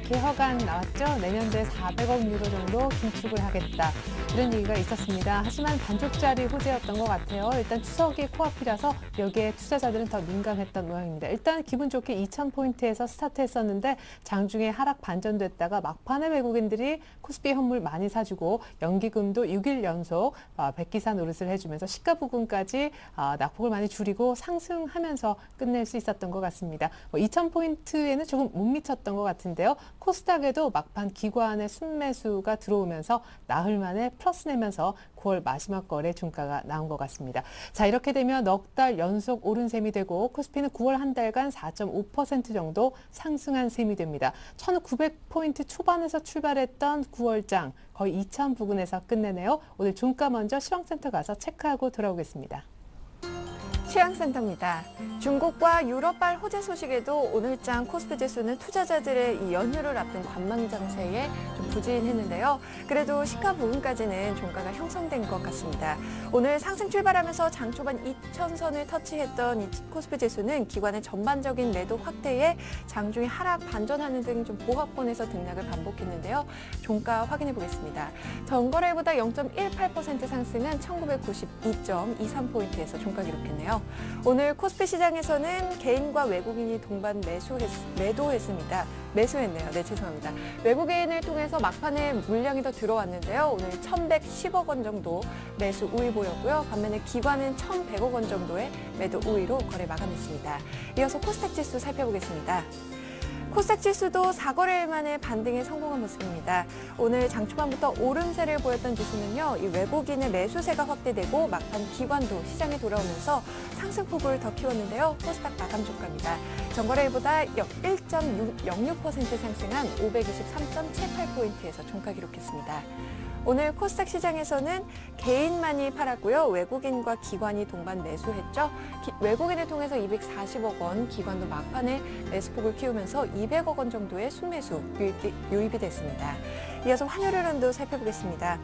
개허가 나왔죠. 내년도에 400억 유로 정도 긴축을 하겠다. 이런 얘기가 있었습니다. 하지만 반쪽짜리 호재였던 것 같아요. 일단 추석이 코앞이라서 여기에 투자자들은 더 민감했던 모양입니다. 일단 기분 좋게 2,000포인트에서 스타트했었는데 장중에 하락 반전됐다가 막판에 외국인들이 코스피 현물 많이 사주고 연기금도 6일 연속 백기사 노릇을 해주면서 시가 부근까지 낙폭을 많이 줄이고 상승하면서 끝낼 수 있었던 것 같습니다. 2,000포인트에는 조금 못 미쳤던 것 같은데요. 코스닥에도 막판 기관의 순매수가 들어오면서 나흘 만에 플러스 내면서 9월 마지막 거래 종가가 나온 것 같습니다. 자, 이렇게 되면 넉 달 연속 오른 셈이 되고 코스피는 9월 한 달간 4.5% 정도 상승한 셈이 됩니다. 1,900포인트 초반에서 출발했던 9월장 거의 2,000 부근에서 끝내네요. 오늘 종가 먼저 시황센터 가서 체크하고 돌아오겠습니다. 시황센터입니다. 중국과 유럽발 호재 소식에도 오늘장 코스피 지수는 투자자들의 이 연휴를 앞둔 관망 장세에 좀 부진했는데요. 그래도 시가 부근까지는 종가가 형성된 것 같습니다. 오늘 상승 출발하면서 장 초반 2,000선을 터치했던 이 코스피 지수는 기관의 전반적인 매도 확대에 장중에 하락 반전하는 등 좀 보합권에서 등락을 반복했는데요. 종가 확인해 보겠습니다. 전거래일보다 0.18% 상승한 1992.23포인트에서 종가 기록했네요. 오늘 코스피 시장에서는 개인과 외국인이 동반 매도했습니다. 매수했네요. 네, 죄송합니다. 외국인을 통해서 막판에 물량이 더 들어왔는데요. 오늘 1,110억 원 정도 매수 우위 보였고요. 반면에 기관은 1,100억 원 정도의 매도 우위로 거래 마감했습니다. 이어서 코스닥 지수 살펴보겠습니다. 코스닥 지수도 4거래일 만에 반등에 성공한 모습입니다. 오늘 장 초반부터 오름세를 보였던 지수는요, 이 외국인의 매수세가 확대되고 막판 기관도 시장에 돌아오면서 상승폭을 더 키웠는데요. 코스닥 마감 종가입니다. 전거래일보다 1.06% 상승한 523.78포인트에서 종가 기록했습니다. 오늘 코스닥 시장에서는 개인만이 팔았고요. 외국인과 기관이 동반 매수했죠. 외국인을 통해서 240억 원, 기관도 막판에 매수폭을 키우면서 200억 원 정도의 순매수 유입이 됐습니다. 이어서 환율 흐름도 살펴보겠습니다.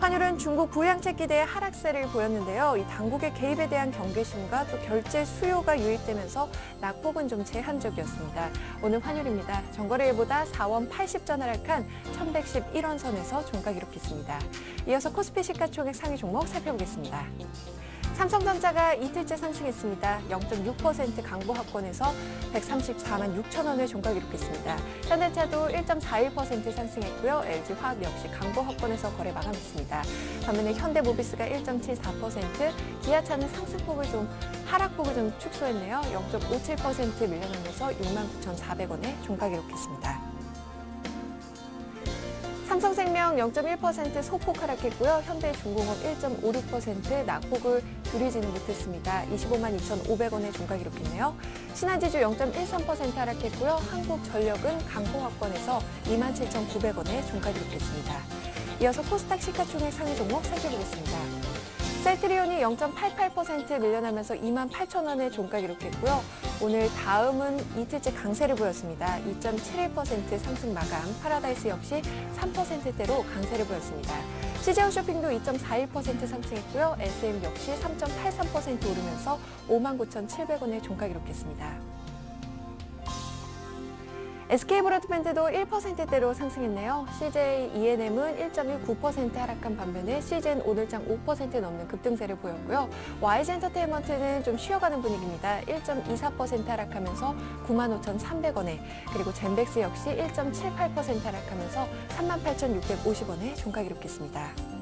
환율은 중국 부양책 기대의 하락세를 보였는데요. 이 당국의 개입에 대한 경계심과 또 결제 수요가 유입되면서 낙폭은 좀 제한적이었습니다. 오늘 환율입니다. 전거래일보다 4원 80전 하락한 1,111원 선에서 종가 기록했습니다. 이어서 코스피 시가총액 상위 종목 살펴보겠습니다. 삼성전자가 이틀째 상승했습니다. 0.6% 강보합권에서 134만 6천 원을 종가 기록했습니다. 현대차도 1.41% 상승했고요. LG화학 역시 강보합권에서 거래 마감했습니다. 반면에 현대모비스가 1.74%, 기아차는 하락폭을 좀 축소했네요. 0.57% 밀려나면서 69,400원에 종가 기록했습니다. 삼성생명 0.1% 소폭 하락했고요. 현대중공업 1.56% 낙폭을 줄이지는 못했습니다. 25만 2,500원에 종가 기록했네요. 신한지주 0.13% 하락했고요. 한국전력은 강보합권에서 27,900원에 종가 기록했습니다. 이어서 코스닥 시가총액 상위 종목 살펴보겠습니다. 셀트리온이 0.88% 밀려나면서 28,000원에 종가 기록했고요. 오늘 다음은 이틀째 강세를 보였습니다. 2.71% 상승 마감, 파라다이스 역시 3%대로 강세를 보였습니다. CJ 쇼핑도 2.41% 상승했고요. SM 역시 3.83% 오르면서 59,700원에 종가 기록했습니다. SK브로드밴드도 1%대로 상승했네요. CJ E&M은 1.19% 하락한 반면에 CJ는 오늘장 5% 넘는 급등세를 보였고요. YG엔터테인먼트는 좀 쉬어가는 분위기입니다. 1.24% 하락하면서 95,300원에, 그리고 젠백스 역시 1.78% 하락하면서 38,650원에 종가 기록했습니다.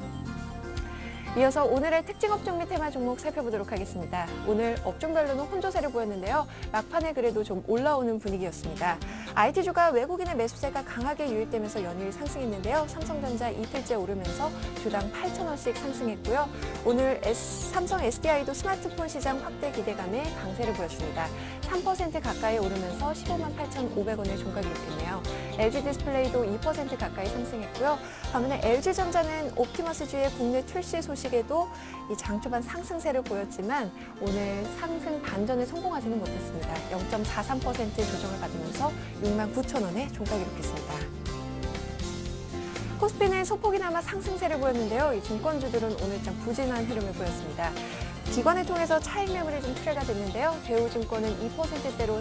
이어서 오늘의 특징 업종 및 테마 종목 살펴보도록 하겠습니다. 오늘 업종별로는 혼조세를 보였는데요. 막판에 그래도 좀 올라오는 분위기였습니다. IT주가 외국인의 매수세가 강하게 유입되면서 연일 상승했는데요. 삼성전자 이틀째 오르면서 주당 8,000원씩 상승했고요. 오늘 삼성 SDI도 스마트폰 시장 확대 기대감에 강세를 보였습니다. 3% 가까이 오르면서 15만 8,500원에 종가 기록했네요. LG디스플레이도 2% 가까이 상승했고요. 반면에 LG전자는 옵티머스주의 국내 출시 소식에도 이 장 초반 상승세를 보였지만 오늘 상승 반전에 성공하지는 못했습니다. 0.43% 조정을 받으면서 69,000원에 종가 기록했습니다. 코스피는 소폭이나마 상승세를 보였는데요. 이 증권주들은 오늘장 부진한 흐름을 보였습니다. 기관을 통해서 차익 매물이 좀 출회가 됐는데요. 대우증권은 2%대로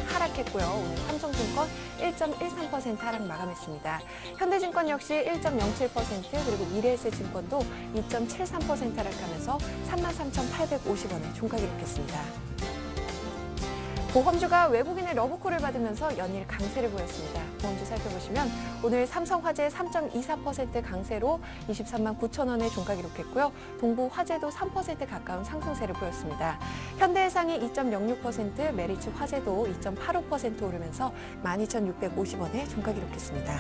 하락했고요. 오늘 삼성증권 1.13% 하락 마감했습니다. 현대증권 역시 1.07% 그리고 미래에셋증권도 2.73% 하락하면서 33,850원에 종가 기록했습니다. 보험주가 외국인의 러브콜을 받으면서 연일 강세를 보였습니다. 보험주 살펴보시면 오늘 삼성화재 3.24% 강세로 23만 9천 원에 종가 기록했고요. 동부화재도 3% 가까운 상승세를 보였습니다. 현대해상이 2.06%, 메리츠화재도 2.85% 오르면서 12,650원에 종가 기록했습니다.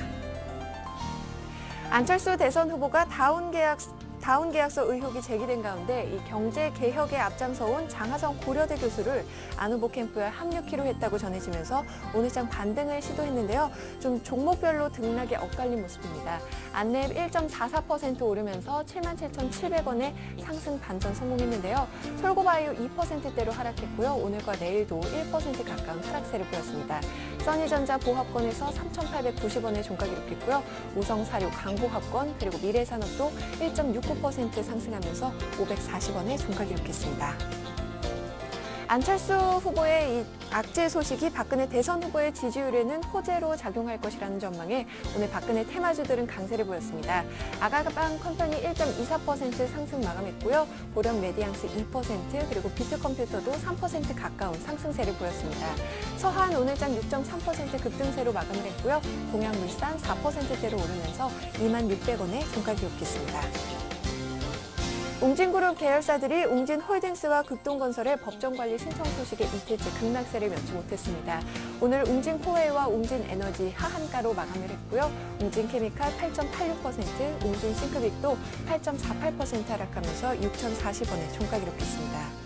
안철수 대선 후보가 다운 계약서 의혹이 제기된 가운데 이 경제 개혁에 앞장서온 장하성 고려대 교수를 안 후보 캠프에 합류키로 했다고 전해지면서 오늘장 반등을 시도했는데요. 좀 종목별로 등락이 엇갈린 모습입니다. 안랩 1.44% 오르면서 77,700원에 상승 반전 성공했는데요. 솔고바이오 2%대로 하락했고요. 오늘과 내일도 1% 가까운 하락세를 보였습니다. 써니전자 보합권에서 3,890원에 종가 기록했고요. 우성사료 강보합권 그리고 미래산업도 1.69% 상승하면서 540원에 종가 기록했습니다. 안철수 후보의 이 악재 소식이 박근혜 대선 후보의 지지율에는 호재로 작용할 것이라는 전망에 오늘 박근혜 테마주들은 강세를 보였습니다. 아가방 컴퍼니 1.24% 상승 마감했고요. 보령 메디앙스 2% 그리고 비트컴퓨터도 3% 가까운 상승세를 보였습니다. 서한 오늘장 6.3% 급등세로 마감을 했고요. 동양물산 4%대로 오르면서 26,600원에 종가 기록했습니다. 웅진그룹 계열사들이 웅진홀딩스와 극동건설의 법정관리 신청 소식에 이틀째 급락세를 면치 못했습니다. 오늘 웅진코웨이와 웅진에너지 하한가로 마감을 했고요. 웅진케미칼 8.86%, 웅진싱크빅도 8.48% 하락하면서 6,040원에 종가 기록했습니다.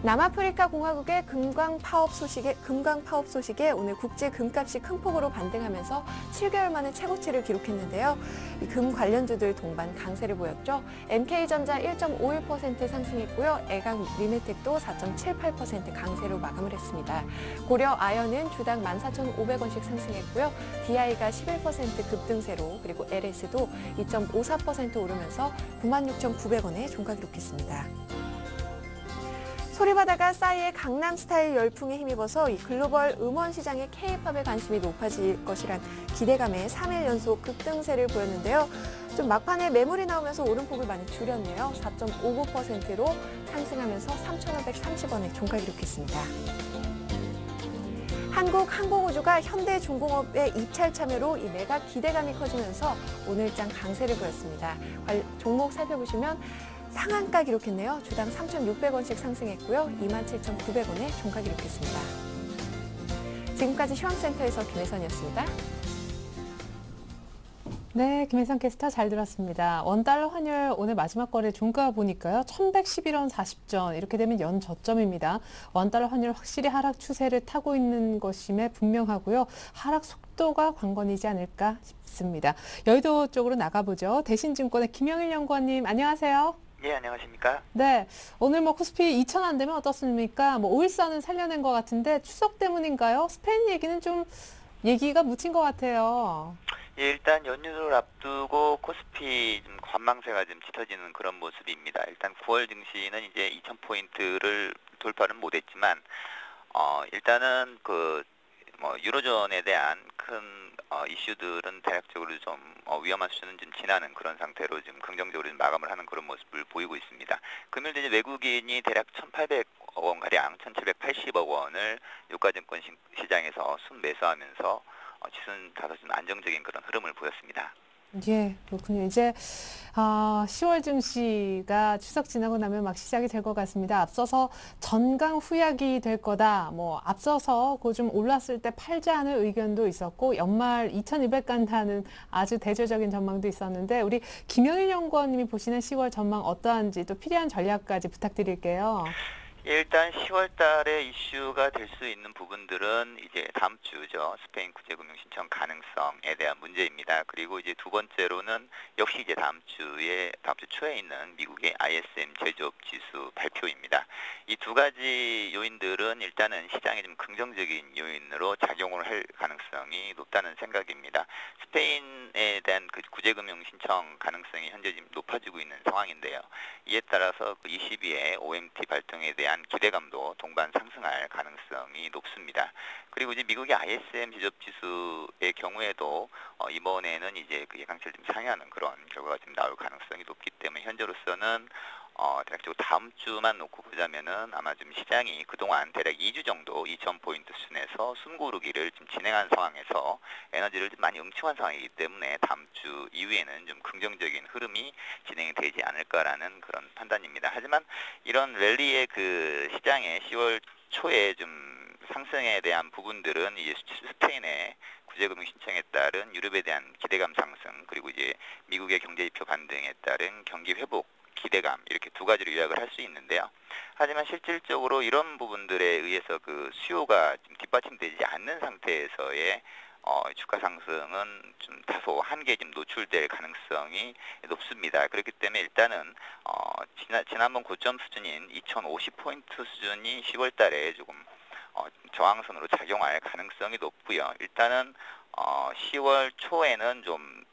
남아프리카 공화국의 금광 파업 소식에 오늘 국제 금값이 큰 폭으로 반등하면서 7개월 만에 최고치를 기록했는데요. 금 관련주들 동반 강세를 보였죠. MK전자 1.51% 상승했고요. 애강 리메텍도 4.78% 강세로 마감을 했습니다. 고려 아연은 주당 14,500원씩 상승했고요. DI가 11% 급등세로 그리고 LS도 2.54% 오르면서 96,900원에 종가 기록했습니다. 소리바다가 싸이의 강남스타일 열풍에 힘입어서 이 글로벌 음원 시장의 K-팝에 관심이 높아질 것이란 기대감에 3일 연속 급등세를 보였는데요. 좀 막판에 매물이 나오면서 오름폭을 많이 줄였네요. 4.59%로 상승하면서 3,530원에 종가 기록했습니다. 한국항공우주가 현대중공업의 입찰 참여로 이 매각 기대감이 커지면서 오늘장 강세를 보였습니다. 종목 살펴보시면 상한가 기록했네요. 주당 3,600원씩 상승했고요. 27,900원에 종가 기록했습니다. 지금까지 휴황센터에서 김혜선이었습니다. 네, 김혜선 캐스터 잘 들었습니다. 원달러 환율 오늘 마지막 거래 종가 보니까요. 1,111원 40전 이렇게 되면 연 저점입니다. 원달러 환율 확실히 하락 추세를 타고 있는 것임에 분명하고요. 하락 속도가 관건이지 않을까 싶습니다. 여의도 쪽으로 나가보죠. 대신증권의 김영일 연구원님 안녕하세요. 예, 안녕하십니까? 네, 오늘 코스피 2,000 안 되면 어떻습니까? 오일선은 살려낸 것 같은데 추석 때문인가요? 스페인 얘기는 좀 얘기가 묻힌 것 같아요. 예, 일단 연휴를 앞두고 코스피 좀 관망세가 좀 짙어지는 그런 모습입니다. 일단 9월 증시는 이제 2,000포인트를 돌파는 못했지만, 일단은 유로존에 대한 큰 이슈들은 대략적으로 좀 위험한 수준은 좀 지나는 그런 상태로 지금 긍정적으로 좀 마감을 하는 그런 모습을 보이고 있습니다. 금요일 이제 외국인이 대략 1,800억 원가량, 1,780억 원을 유가증권 시장에서 순매수하면서 지수는 다소 좀 안정적인 그런 흐름을 보였습니다. 예, 그렇군요. 이제 10월 증시가 추석 지나고 나면 막 시작이 될 것 같습니다. 앞서서 전강 후약이 될 거다. 앞서서 좀 올랐을 때 팔자는 의견도 있었고 연말 2,200 간다는 아주 대조적인 전망도 있었는데 우리 김영일 연구원님이 보시는 10월 전망 어떠한지 또 필요한 전략까지 부탁드릴게요. 일단 10월 달에 이슈가 될 수 있는 부분들은 이제 다음 주죠. 스페인 구제금융 신청 가능성에 대한 문제입니다. 그리고 이제 두 번째로는 역시 이제 다음 주 초에 있는 미국의 ISM 제조업 지수 발표입니다. 이 두 가지 요인들은 일단은 시장에 좀 긍정적인 요인으로 작용을 할 가능성이 높다는 생각입니다. 스페인에 대한 그 구제금융 신청 가능성이 현재 지금 높아지고 있는 상황인데요. 이에 따라서 그 22의 OMT 발동에 대한 기대감도 동반 상승할 가능성이 높습니다. 그리고 이제 미국의 ISM 제조업 지수의 경우에도 이번에는 이제 그 예상치를 좀 상회하는 그런 결과가 좀 나올 가능성이 높기 때문에 현재로서는 대략적으로 다음 주만 놓고 보자면은 아마 좀 시장이 그동안 대략 2주 정도 2,000포인트 수준에서 숨고르기를 좀 진행한 상황에서 에너지를 좀 많이 응축한 상황이기 때문에 다음 주 이후에는 좀 긍정적인 흐름이 진행이 되지 않을까라는 그런 판단입니다. 하지만 이런 랠리의 그 시장의 10월 초에 좀 상승에 대한 부분들은 이제 스페인의 구제금융 신청에 따른 유럽에 대한 기대감 상승, 그리고 이제 미국의 경제지표 반등에 따른 경기 회복 기대감, 이렇게 두 가지로 요약을 할 수 있는데요. 하지만 실질적으로 이런 부분들에 의해서 그 수요가 좀 뒷받침되지 않는 상태에서의 주가 상승은 좀 다소 한계에 좀 노출될 가능성이 높습니다. 그렇기 때문에 일단은 지난번 고점 수준인 2,050포인트 수준이 10월 달에 조금 저항선으로 작용할 가능성이 높고요. 일단은 10월 초에는 좀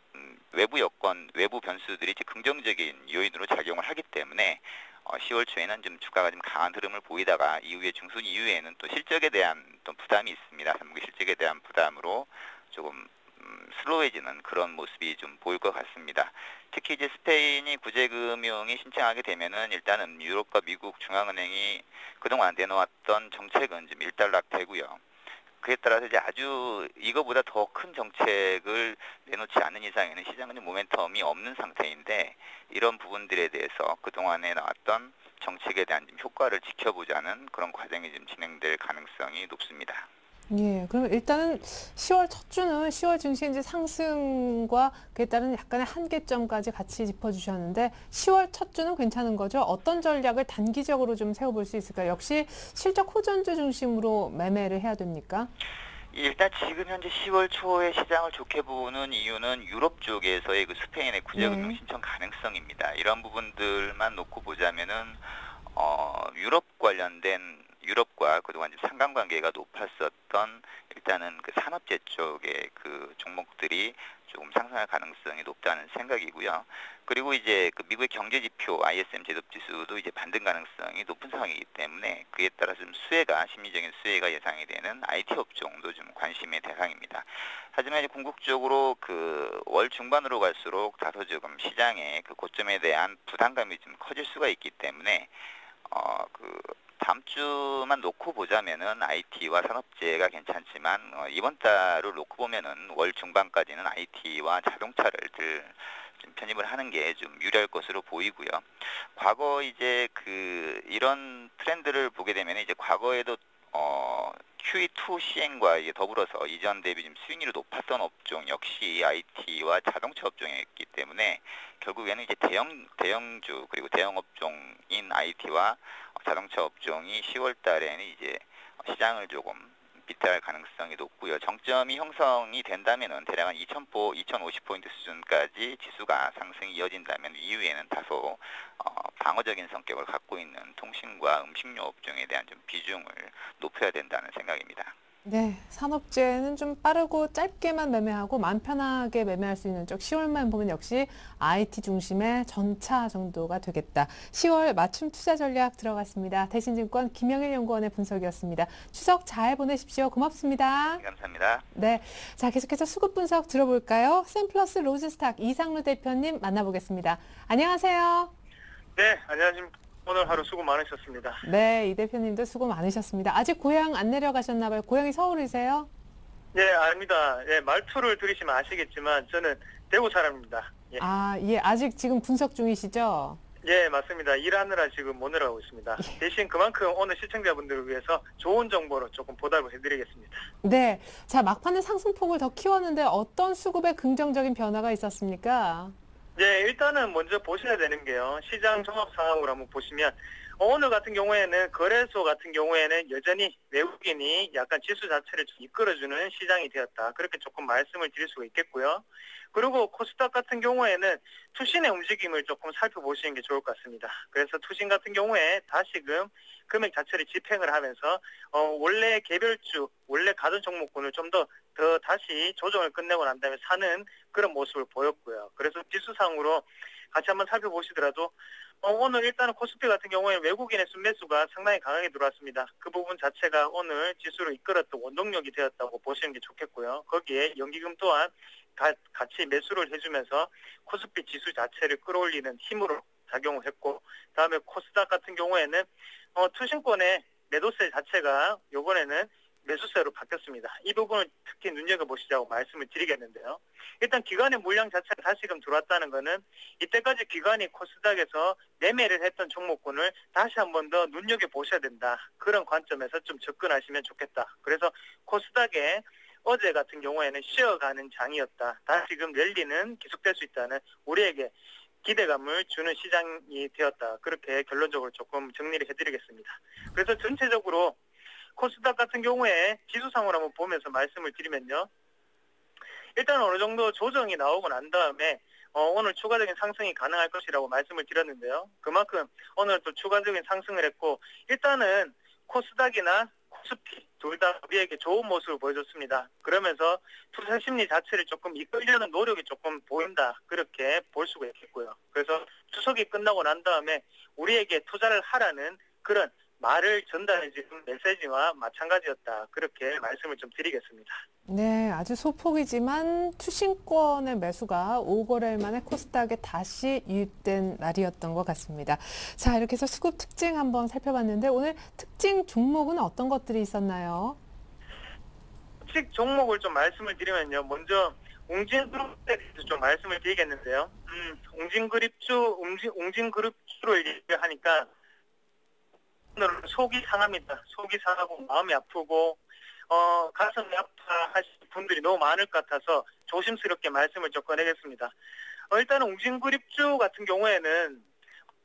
외부 여건, 외부 변수들이 긍정적인 요인으로 작용을 하기 때문에 10월 초에는 좀 주가가 좀 강한 흐름을 보이다가 이후에 중순 이후에는 또 실적에 대한 또 부담이 있습니다. 한국의 실적에 대한 부담으로 조금 슬로해지는 그런 모습이 좀 보일 것 같습니다. 특히 이제 스페인이 구제금융이 신청하게 되면은 일단은 유럽과 미국 중앙은행이 그동안 내놓았던 정책은 좀 일단락되고요. 그에 따라서 이제 아주 이거보다 더 큰 정책을 내놓지 않는 이상에는 시장은 모멘텀이 없는 상태인데, 이런 부분들에 대해서 그동안에 나왔던 정책에 대한 좀 효과를 지켜보자는 그런 과정이 좀 진행될 가능성이 높습니다. 예, 그럼 일단은 10월 첫 주는 10월 증시 이제 상승과 그에 따른 약간의 한계점까지 같이 짚어주셨는데 10월 첫 주는 괜찮은 거죠? 어떤 전략을 단기적으로 좀 세워볼 수 있을까요? 역시 실적 호전주 중심으로 매매를 해야 됩니까? 일단 지금 현재 10월 초에 시장을 좋게 보는 이유는 유럽 쪽에서의 그 스페인의 구제금융 네. 신청 가능성입니다. 이런 부분들만 놓고 보자면은 유럽 관련된 유럽과 그동안 좀 상관관계가 높았었던 일단은 그 산업재 쪽의 그 종목들이 조금 상승할 가능성이 높다는 생각이고요. 그리고 이제 그 미국의 경제지표 ISM 제조업지수도 이제 반등 가능성이 높은 상황이기 때문에 그에 따라서 좀 심리적인 수혜가 예상이 되는 IT 업종도 좀 관심의 대상입니다. 하지만 이제 궁극적으로 그 월 중반으로 갈수록 다소 조금 시장의 그 고점에 대한 부담감이 좀 커질 수가 있기 때문에 그 다음 주만 놓고 보자면은 IT와 산업재가 괜찮지만 이번 달을 놓고 보면은 월 중반까지는 IT와 자동차를 좀 편입을 하는 게 좀 유리할 것으로 보이고요. 과거 이제 그 이런 트렌드를 보게 되면 이제 과거에도 QE2 시행과 이게 더불어서 이전 대비 좀 수익률이 높았던 업종 역시 IT와 자동차 업종이었기 때문에 결국에는 이제 대형주 그리고 대형 업종인 IT와 자동차 업종이 10월 달에는 이제 시장을 조금 비탈할 가능성이 높고요. 정점이 형성이 된다면은 대략 한 2,050포인트 수준까지 지수가 상승이 이어진다면 이후에는 다소 방어적인 성격을 갖고 있는 통신과 음식료 업종에 대한 좀 비중을 높여야 된다는 생각입니다. 네, 산업재는 좀 빠르고 짧게만 매매하고 마음 편하게 매매할 수 있는 쪽 10월만 보면 역시 IT 중심의 전차 정도가 되겠다. 10월 맞춤 투자 전략 들어갔습니다. 대신증권 김영일 연구원의 분석이었습니다. 추석 잘 보내십시오. 고맙습니다. 네, 감사합니다. 네, 자 계속해서 수급 분석 들어볼까요? 샘플러스 로즈스탁 이상루 대표님 만나보겠습니다. 안녕하세요. 네, 안녕하십니까. 오늘 하루 수고 많으셨습니다. 네, 이 대표님도 수고 많으셨습니다. 아직 고향 안 내려가셨나 봐요. 고향이 서울이세요? 네, 아닙니다. 예, 말투를 들으시면 아시겠지만 저는 대구 사람입니다. 예, 아, 예, 아직 지금 분석 중이시죠? 예, 맞습니다. 일하느라 지금 못 내려가고 있습니다. 대신 그만큼 오늘 시청자분들을 위해서 좋은 정보로 조금 보답을 해드리겠습니다. 네, 자 막판에 상승폭을 더 키웠는데 어떤 수급에 긍정적인 변화가 있었습니까? 네, 일단은 먼저 보셔야 되는 게요. 시장 종합 상황으로 한번 보시면 오늘 같은 경우에는 거래소 같은 경우에는 여전히 외국인이 약간 지수 자체를 좀 이끌어주는 시장이 되었다. 그렇게 조금 말씀을 드릴 수가 있겠고요. 그리고 코스닥 같은 경우에는 투신의 움직임을 조금 살펴보시는 게 좋을 것 같습니다. 그래서 투신 같은 경우에 다시금 금액 자체를 집행을 하면서 원래 개별주, 원래 가전 종목군을 좀 더 다시 조정을 끝내고 난 다음에 사는 그런 모습을 보였고요. 그래서 지수상으로 같이 한번 살펴보시더라도 오늘 일단은 코스피 같은 경우에 외국인의 순매수가 상당히 강하게 들어왔습니다. 그 부분 자체가 오늘 지수를 이끌었던 원동력이 되었다고 보시는 게 좋겠고요. 거기에 연기금 또한 같이 매수를 해주면서 코스피 지수 자체를 끌어올리는 힘으로 작용을 했고, 다음에 코스닥 같은 경우에는 투신권의 매도세 자체가 이번에는 매수세로 바뀌었습니다. 이 부분을 특히 눈여겨보시자고 말씀을 드리겠는데요. 일단 기관의 물량 자체가 다시금 들어왔다는 것은 이때까지 기관이 코스닥에서 매매를 했던 종목군을 다시 한 번 더 눈여겨보셔야 된다. 그런 관점에서 좀 접근하시면 좋겠다. 그래서 코스닥에 어제 같은 경우에는 쉬어가는 장이었다. 다시금 랠리는 계속될 수 있다는 우리에게 기대감을 주는 시장이 되었다. 그렇게 결론적으로 조금 정리를 해드리겠습니다. 그래서 전체적으로 코스닥 같은 경우에 지수상으로 한번 보면서 말씀을 드리면요. 일단 어느 정도 조정이 나오고 난 다음에 오늘 추가적인 상승이 가능할 것이라고 말씀을 드렸는데요. 그만큼 오늘 또 추가적인 상승을 했고, 일단은 코스닥이나 코스피 둘 다 우리에게 좋은 모습을 보여줬습니다. 그러면서 투자 심리 자체를 조금 이끌려는 노력이 조금 보인다. 그렇게 볼 수가 있겠고요. 그래서 추석이 끝나고 난 다음에 우리에게 투자를 하라는 그런 말을 전달해주는 메시지와 마찬가지였다. 그렇게 말씀을 좀 드리겠습니다. 네, 아주 소폭이지만 투신권의 매수가 5거래일 만에 코스닥에 다시 유입된 날이었던 것 같습니다. 자, 이렇게 해서 수급 특징 한번 살펴봤는데 오늘 특징 종목은 어떤 것들이 있었나요? 특징 종목을 좀 말씀을 드리면요. 먼저 웅진그룹에 대해서 좀 말씀을 드리겠는데요. 웅진그룹주를 얘기하니까 오늘은 속이 상합니다. 속이 상하고 마음이 아프고 가슴이 아파하시는 분들이 너무 많을 것 같아서 조심스럽게 말씀을 좀 꺼내겠습니다. 일단은 웅진그룹주 같은 경우에는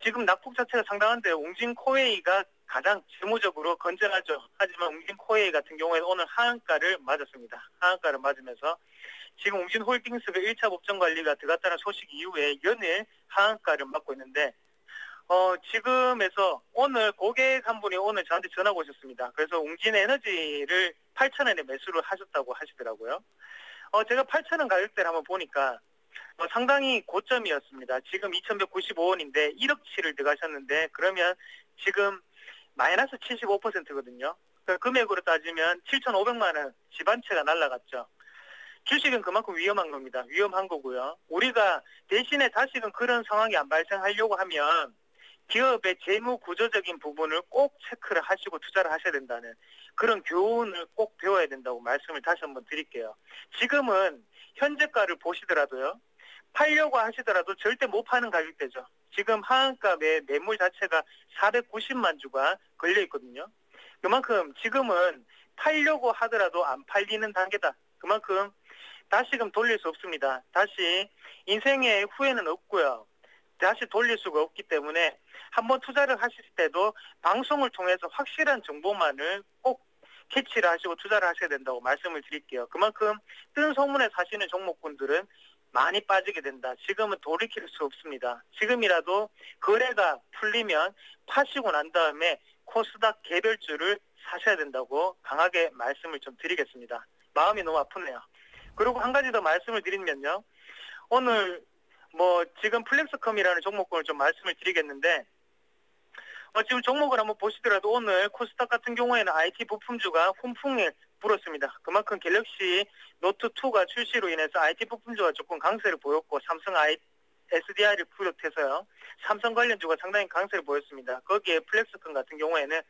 지금 낙폭 자체가 상당한데 웅진코웨이가 가장 재무적으로 건전하죠. 하지만 웅진코웨이 같은 경우에는 오늘 하한가를 맞았습니다. 하한가를 맞으면서 지금 웅진홀딩스가 1차 법정 관리가 들어갔다는 소식 이후에 연일 하한가를 맞고 있는데 지금에서 오늘 고객 한 분이 오늘 저한테 전화가 오셨습니다. 그래서 웅진에너지를 8,000원에 매수를 하셨다고 하시더라고요. 제가 8,000원 가격대를 한번 보니까 상당히 고점이었습니다. 지금 2,195원인데 1억치를 들어가셨는데 그러면 지금 마이너스 75%거든요. 그 금액으로 따지면 7,500만 원 집 한 채가 날라갔죠. 주식은 그만큼 위험한 겁니다. 위험한 거고요. 우리가 대신에 다시금 그런 상황이 안 발생하려고 하면 기업의 재무 구조적인 부분을 꼭 체크를 하시고 투자를 하셔야 된다는 그런 교훈을 꼭 배워야 된다고 말씀을 다시 한번 드릴게요. 지금은 현재가를 보시더라도요. 팔려고 하시더라도 절대 못 파는 가격대죠. 지금 하한가의 매물 자체가 490만 주가 걸려 있거든요. 그만큼 지금은 팔려고 하더라도 안 팔리는 단계다. 그만큼 다시금 돌릴 수 없습니다. 다시 인생의 후회는 없고요. 다시 돌릴 수가 없기 때문에 한번 투자를 하실 때도 방송을 통해서 확실한 정보만을 꼭 캐치를 하시고 투자를 하셔야 된다고 말씀을 드릴게요. 그만큼 뜬 소문에 사시는 종목군들은 많이 빠지게 된다. 지금은 돌이킬 수 없습니다. 지금이라도 거래가 풀리면 파시고 난 다음에 코스닥 개별주를 사셔야 된다고 강하게 말씀을 좀 드리겠습니다. 마음이 너무 아프네요. 그리고 한 가지 더 말씀을 드리면요. 오늘 지금 플렉스컴이라는 종목군을 좀 말씀을 드리겠는데 지금 종목을 한번 보시더라도 오늘 코스닥 같은 경우에는 IT 부품주가 훈풍에 불었습니다. 그만큼 갤럭시 노트2가 출시로 인해서 IT 부품주가 조금 강세를 보였고 삼성 SDI를 비롯해서요. 삼성 관련주가 상당히 강세를 보였습니다. 거기에 플렉스컴 같은 경우에는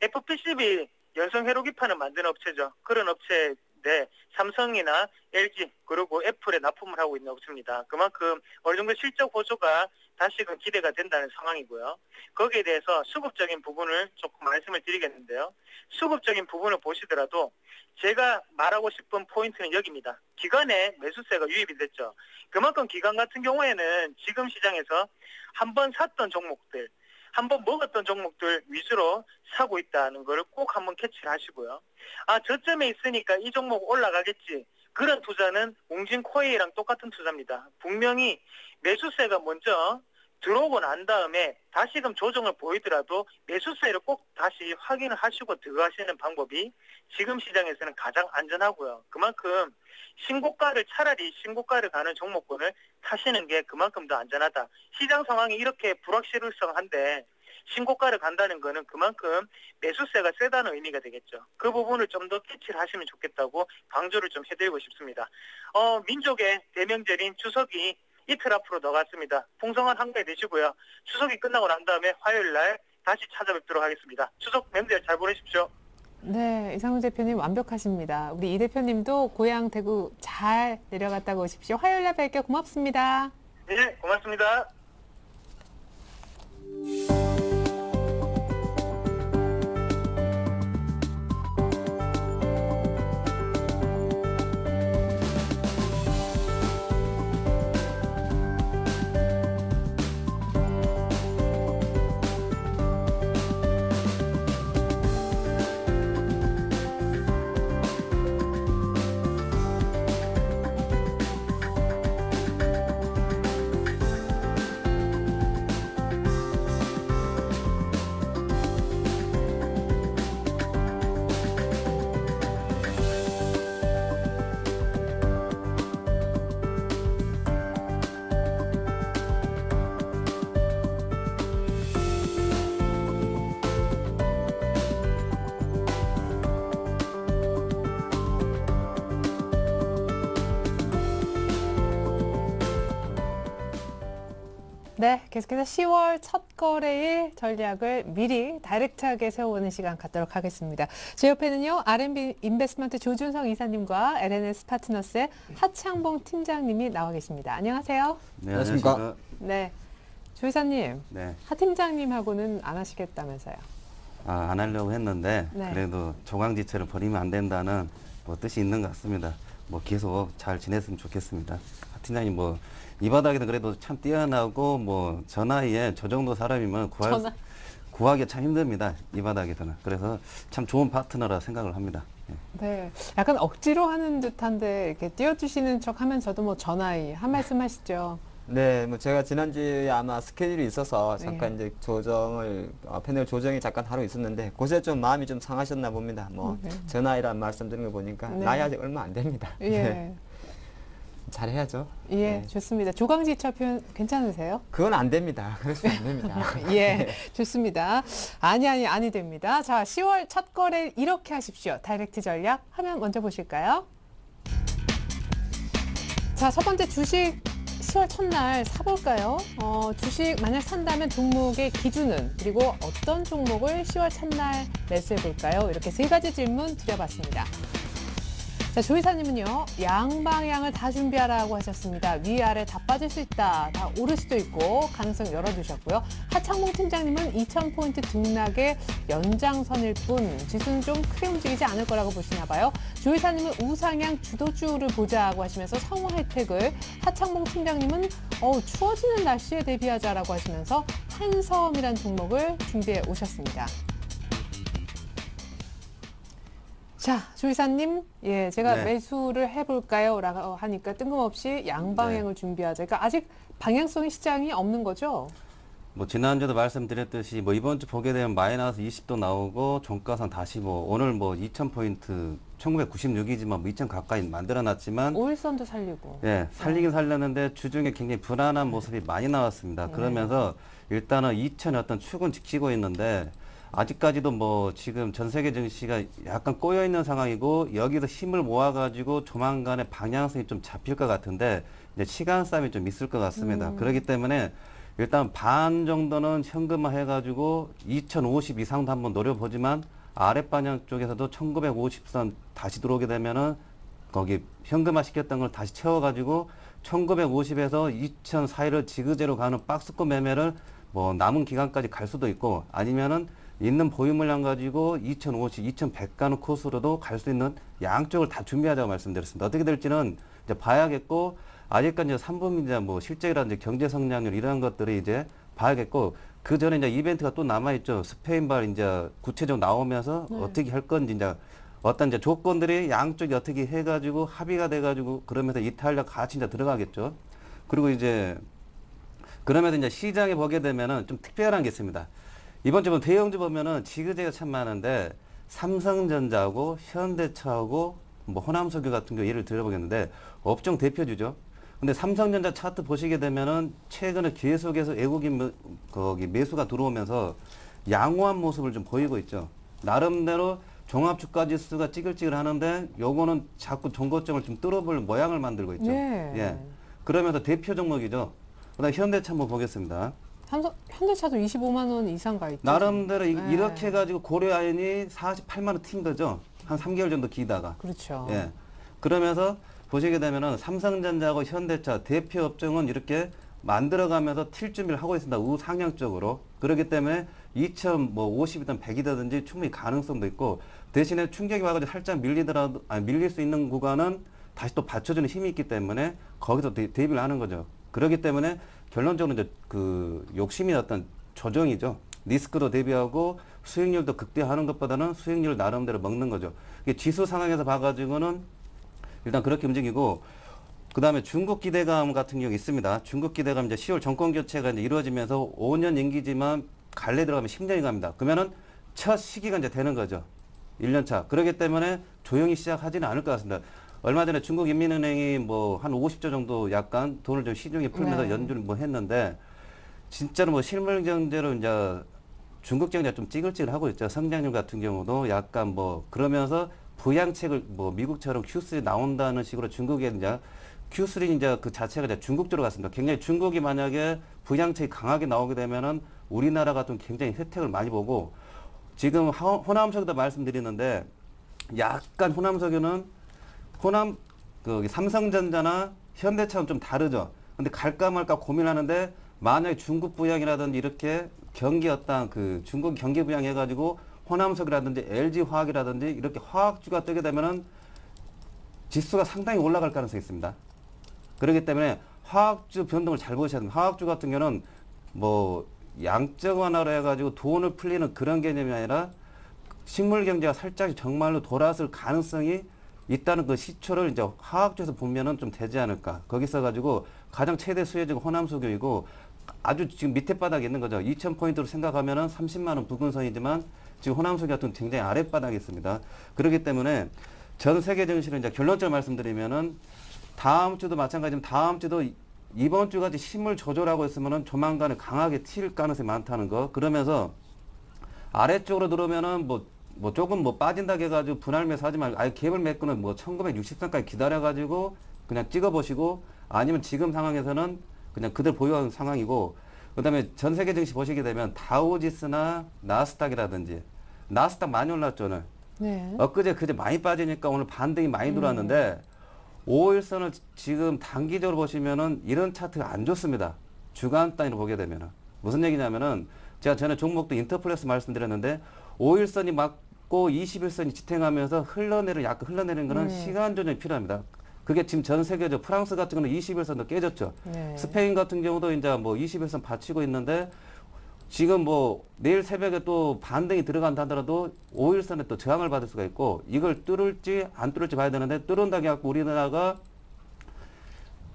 FPCB 연성 회로기판을 만드는 업체죠. 그런 업체 있는데 삼성이나 LG 그리고 애플에 납품을 하고 있는 업체입니다. 그만큼 어느 정도 실적 보조가 다시금 기대가 된다는 상황이고요. 거기에 대해서 수급적인 부분을 조금 말씀을 드리겠는데요. 수급적인 부분을 보시더라도 제가 말하고 싶은 포인트는 여기입니다. 기관에 매수세가 유입이 됐죠. 그만큼 기관 같은 경우에는 지금 시장에서 한번 샀던 종목들, 한번 먹었던 종목들 위주로 사고 있다는 걸 꼭 한번 캐치를 하시고요. 아, 저점에 있으니까 이 종목 올라가겠지. 그런 투자는 웅진코이랑 똑같은 투자입니다. 분명히 매수세가 먼저 들어오고 난 다음에 다시금 조정을 보이더라도 매수세를 꼭 다시 확인을 하시고 들어가시는 방법이 지금 시장에서는 가장 안전하고요. 그만큼 차라리 신고가를 가는 종목군을 타시는 게 그만큼 더 안전하다. 시장 상황이 이렇게 불확실성한데 신고가를 간다는 거는 그만큼 매수세가 세다는 의미가 되겠죠. 그 부분을 좀 더 캐치를 하시면 좋겠다고 강조를 좀 해드리고 싶습니다. 민족의 대명절인 추석이 이틀 앞으로 나갔습니다. 풍성한 한가위 되시고요. 추석이 끝나고 난 다음에 화요일 날 다시 찾아뵙도록 하겠습니다. 추석 명절 잘 보내십시오. 네, 이상훈 대표님 완벽하십니다. 우리 이 대표님도 고향 대구 잘 내려갔다가 오십시오. 화요일 날 뵐게요. 고맙습니다. 네, 고맙습니다. 네, 계속해서 10월 첫 거래일 전략을 미리 다이렉트하게 세워보는 시간 갖도록 하겠습니다. 제 옆에는요, R&B 인베스트먼트 조준성 이사님과 LNS 파트너스의 하창봉 팀장님이 나와 계십니다. 안녕하세요. 네, 안녕하십니까. 네, 조 이사님, 네. 하 팀장님하고는 안 하시겠다면서요? 안 하려고 했는데 네. 그래도 조강지처럼 버리면 안 된다는 뜻이 있는 것 같습니다. 계속 잘 지냈으면 좋겠습니다. 하 팀장님 이 바닥에는 그래도 참 뛰어나고 저 나이에 저 정도 사람이면 구하기 참 힘듭니다. 이 바닥에서는. 그래서 참 좋은 파트너라 생각을 합니다. 네, 약간 억지로 하는 듯한데 이렇게 띄워주시는 척 하면서도 저 나이 한 말씀 하시죠. 네, 제가 지난주에 아마 스케줄이 있어서 잠깐 이제 패널 조정이 잠깐 하루 있었는데, 그새 좀 마음이 좀 상하셨나 봅니다. 저 나이란 말씀 드리는 거 보니까, 네. 나이 아직 얼마 안 됩니다. 예. 네. 잘해야죠. 예, 네. 좋습니다. 조강지처 표현 괜찮으세요? 그건 안 됩니다. 그러시면 안 됩니다. 예, 좋습니다. 아니 됩니다. 자, 10월 첫 거래 이렇게 하십시오. 다이렉트 전략 화면 먼저 보실까요? 자, 첫 번째 주식 10월 첫날 사볼까요? 주식 만약 산다면 종목의 기준은, 그리고 어떤 종목을 10월 첫날 매수해볼까요? 이렇게 세 가지 질문 드려봤습니다. 자, 조 이사님은요, 양방향을 다 준비하라고 하셨습니다. 위아래 다 빠질 수 있다, 다 오를 수도 있고 가능성 열어두셨고요. 하창봉 팀장님은 2000포인트 등락의 연장선일 뿐 지수는 좀 크게 움직이지 않을 거라고 보시나 봐요. 조 이사님은 우상향 주도주를 보자고 하시면서 성우 혜택을, 하창봉 팀장님은 추워지는 날씨에 대비하자라고 하시면서 한섬이라는 종목을 준비해 오셨습니다. 자, 조 이사님, 예, 제가 네. 매수를 해볼까요? 라고 하니까 뜬금없이 양방향을 준비하자. 그러니까 아직 방향성의 시장이 없는 거죠? 지난주도 말씀드렸듯이 이번 주 보게 되면 마이너스 20도 나오고 종가상 다시 오늘 2000포인트 1996이지만 2000 가까이 만들어놨지만 오일선도 살리고. 예, 살리긴 살렸는데 주중에 굉장히 불안한 모습이 많이 나왔습니다. 그러면서 일단은 2000의 어떤 축은 지키고 있는데 아직까지도 지금 전 세계 증시가 약간 꼬여 있는 상황이고, 여기서 힘을 모아가지고 조만간에 방향성이 좀 잡힐 것 같은데 이제 시간 싸움이 좀 있을 것 같습니다. 그렇기 때문에 일단 반 정도는 현금화 해가지고 2050 이상도 한번 노려보지만, 아랫 방향 쪽에서도 1950선 다시 들어오게 되면은 거기 현금화 시켰던 걸 다시 채워가지고 1950에서 2004일을 지그재로 가는 박스권 매매를 뭐 남은 기간까지 갈 수도 있고 아니면은 있는 보유 물량 가지고 2050, 2100 가는 코스로도 갈 수 있는 양쪽을 다 준비하자고 말씀드렸습니다. 어떻게 될지는 이제 봐야겠고 아직까지 이제 3분기 이제 뭐 실적이라든지 경제 성장률 이런 것들이 이제 봐야겠고 그 전에 이제 이벤트가 또 남아있죠. 스페인발 이제 구체적으로 나오면서 어떻게 할 건지 이제 어떤 이제 조건들이 양쪽이 어떻게 해가지고 합의가 돼가지고 그러면서 이탈리아 같이 이제 들어가겠죠. 그리고 이제 그러면서 이제 시장에 보게 되면은 좀 특별한 게 있습니다. 이번 주 대형주 보면은 지그재가 참 많은데 삼성전자하고 현대차하고 뭐 호남석유 같은 경우 예를 들어보겠는데 업종 대표주죠. 근데 삼성전자 차트 보시게 되면은 최근에 계속해서 외국인 거기 매수가 들어오면서 양호한 모습을 좀 보이고 있죠. 나름대로 종합주가지수가 찌글찌글 하는데 요거는 자꾸 정고점을 좀 뚫어볼 모양을 만들고 있죠. 예. 그러면서 대표 종목이죠. 그다음에 현대차 한번 보겠습니다. 현대차도 25만 원 이상 가 있죠. 나름대로 이렇게 해가지고 고려아연이 48만 원 튄 거죠. 한 3개월 정도 기다가. 그렇죠. 예. 그러면서 보시게 되면은 삼성전자하고 현대차 대표 업종은 이렇게 만들어가면서 튈 준비를 하고 있습니다. 우상향적으로. 그렇기 때문에 2050이든 100이든지 충분히 가능성도 있고 대신에 충격이 와가지고 살짝 밀리더라도 밀릴 수 있는 구간은 다시 또 받쳐주는 힘이 있기 때문에 거기서 대비를 하는 거죠. 그렇기 때문에 결론적으로 이제 그 욕심이 어떤 조정이죠. 리스크도 대비하고 수익률도 극대화하는 것보다는 수익률을 나름대로 먹는 거죠. 이게 지수 상황에서 봐가지고는 일단 그렇게 움직이고 그 다음에 중국 기대감 같은 경우 있습니다. 중국 기대감 이제 10월 정권 교체가 이제 이루어지면서 5년 임기지만 갈래 들어가면 10년이 갑니다. 그러면은 첫 시기가 이제 되는 거죠. 1년 차. 그렇기 때문에 조용히 시작하지는 않을 것 같습니다. 얼마 전에 중국 인민은행이 뭐 한 50조 정도 약간 돈을 좀 시중에 풀면서 연준을 뭐 했는데 진짜로 뭐 실물 경제로 이제 중국 경제가 좀 찌글찌글하고 있죠. 성장률 같은 경우도 약간 뭐 그러면서 부양책을 뭐 미국처럼 Q3 나온다는 식으로 중국에 이제 Q3 이제 그 자체가 이제 중국 쪽으로 갔습니다. 굉장히 중국이 만약에 부양책이 강하게 나오게 되면은 우리나라 같은 굉장히 혜택을 많이 보고 지금 호남석유도 말씀드리는데 약간 호남석유는 그 삼성전자나 현대차는 좀 다르죠. 근데 갈까 말까 고민하는데 만약에 중국 부양이라든지 이렇게 경기 어떤 그 중국 경기 부양해가지고 호남석이라든지 LG화학이라든지 이렇게 화학주가 뜨게 되면은 지수가 상당히 올라갈 가능성이 있습니다. 그렇기 때문에 화학주 변동을 잘 보셔야 됩니다. 화학주 같은 경우는 뭐 양적 완화로 해가지고 돈을 풀리는 그런 개념이 아니라 식물 경제가 살짝 정말로 돌아설 가능성이 있다는 그 시초를 이제 화학주에서 보면은 좀 되지 않을까. 거기서 가지고 가장 최대 수혜주가 호남석유이고 아주 지금 밑에 바닥에 있는 거죠. 2000포인트로 생각하면은 30만 원 부근선이지만 지금 호남석유 같은 굉장히 아랫바닥에 있습니다. 그렇기 때문에 전 세계 증시를 이제 결론적으로 말씀드리면은 다음 주도 마찬가지지만 다음 주도 이번 주까지 힘을 조절하고 있으면은 조만간에 강하게 튈 가능성이 많다는 거. 그러면서 아래쪽으로 들어오면은 뭐 조금 뭐 빠진다 해가지고 분할 매수하지 말고 아예 갭을 메꾸는 뭐 1960선까지 기다려가지고 그냥 찍어보시고 아니면 지금 상황에서는 그냥 그대로 보유하는 상황이고 그 다음에 전 세계 증시 보시게 되면 다우지수나 나스닥이라든지 나스닥 많이 올랐죠 오늘. 네. 그제 많이 빠지니까 오늘 반등이 많이 들어왔는데 5일선을 지금 단기적으로 보시면은 이런 차트가 안 좋습니다. 주간 단위로 보게 되면은 무슨 얘기냐면은 제가 전에 종목도 인터플렉스 말씀드렸는데 5일선이 맞고 21선이 지탱하면서 약간 흘러내리는 거는 시간 조정이 필요합니다. 그게 지금 전 세계죠. 프랑스 같은 경우는 21선도 깨졌죠. 네. 스페인 같은 경우도 이제 뭐 21선 받치고 있는데 지금 뭐 내일 새벽에 또 반등이 들어간다 하더라도 5일선에 또 저항을 받을 수가 있고 이걸 뚫을지 안 뚫을지 봐야 되는데 뚫은다고 해갖고 우리나라가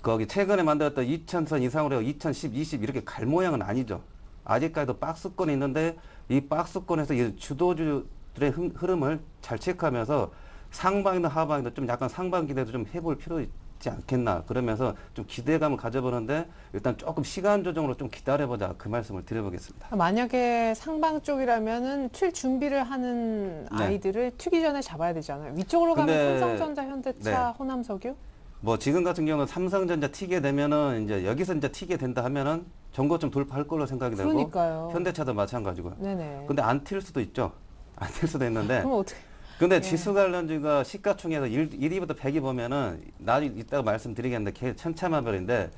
거기 최근에 만들었던 2000선 이상으로 해서 2010, 20 이렇게 갈 모양은 아니죠. 아직까지도 박스권이 있는데 이 박스권에서 이 주도주들의 흐름을 잘 체크하면서 상방이나 하방이나 좀 약간 상방 기대도 좀 해볼 필요 있지 않겠나 그러면서 좀 기대감을 가져보는데 일단 조금 시간 조정으로 좀 기다려보자 그 말씀을 드려보겠습니다. 만약에 상방 쪽이라면은 튈 준비를 하는 아이들을 튀기 전에 잡아야 되잖아요. 위쪽으로 가면 삼성전자, 현대차, 호남석유? 뭐 지금 같은 경우는 삼성전자 튀게 되면은 이제 여기서 이제 튀게 된다 하면은 정고점 돌파할 걸로 생각이 되고 그러니까요. 현대차도 마찬가지고요. 네네. 근데 안 튈 수도 있죠. 안 튈 수도 있는데 그럼 어떻게? 근데 지수 관련주가 시가총액에서 1위부터 100위 보면은 나중에 이따가 말씀드리겠는데 천차만별인데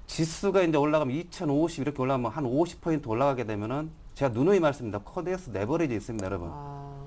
지수가 이제 올라가면 2050 이렇게 올라가면 한 50포인트 올라가게 되면은 제가 누누이 말씀드립니다. 코덱스 레버리지 있습니다, 여러분.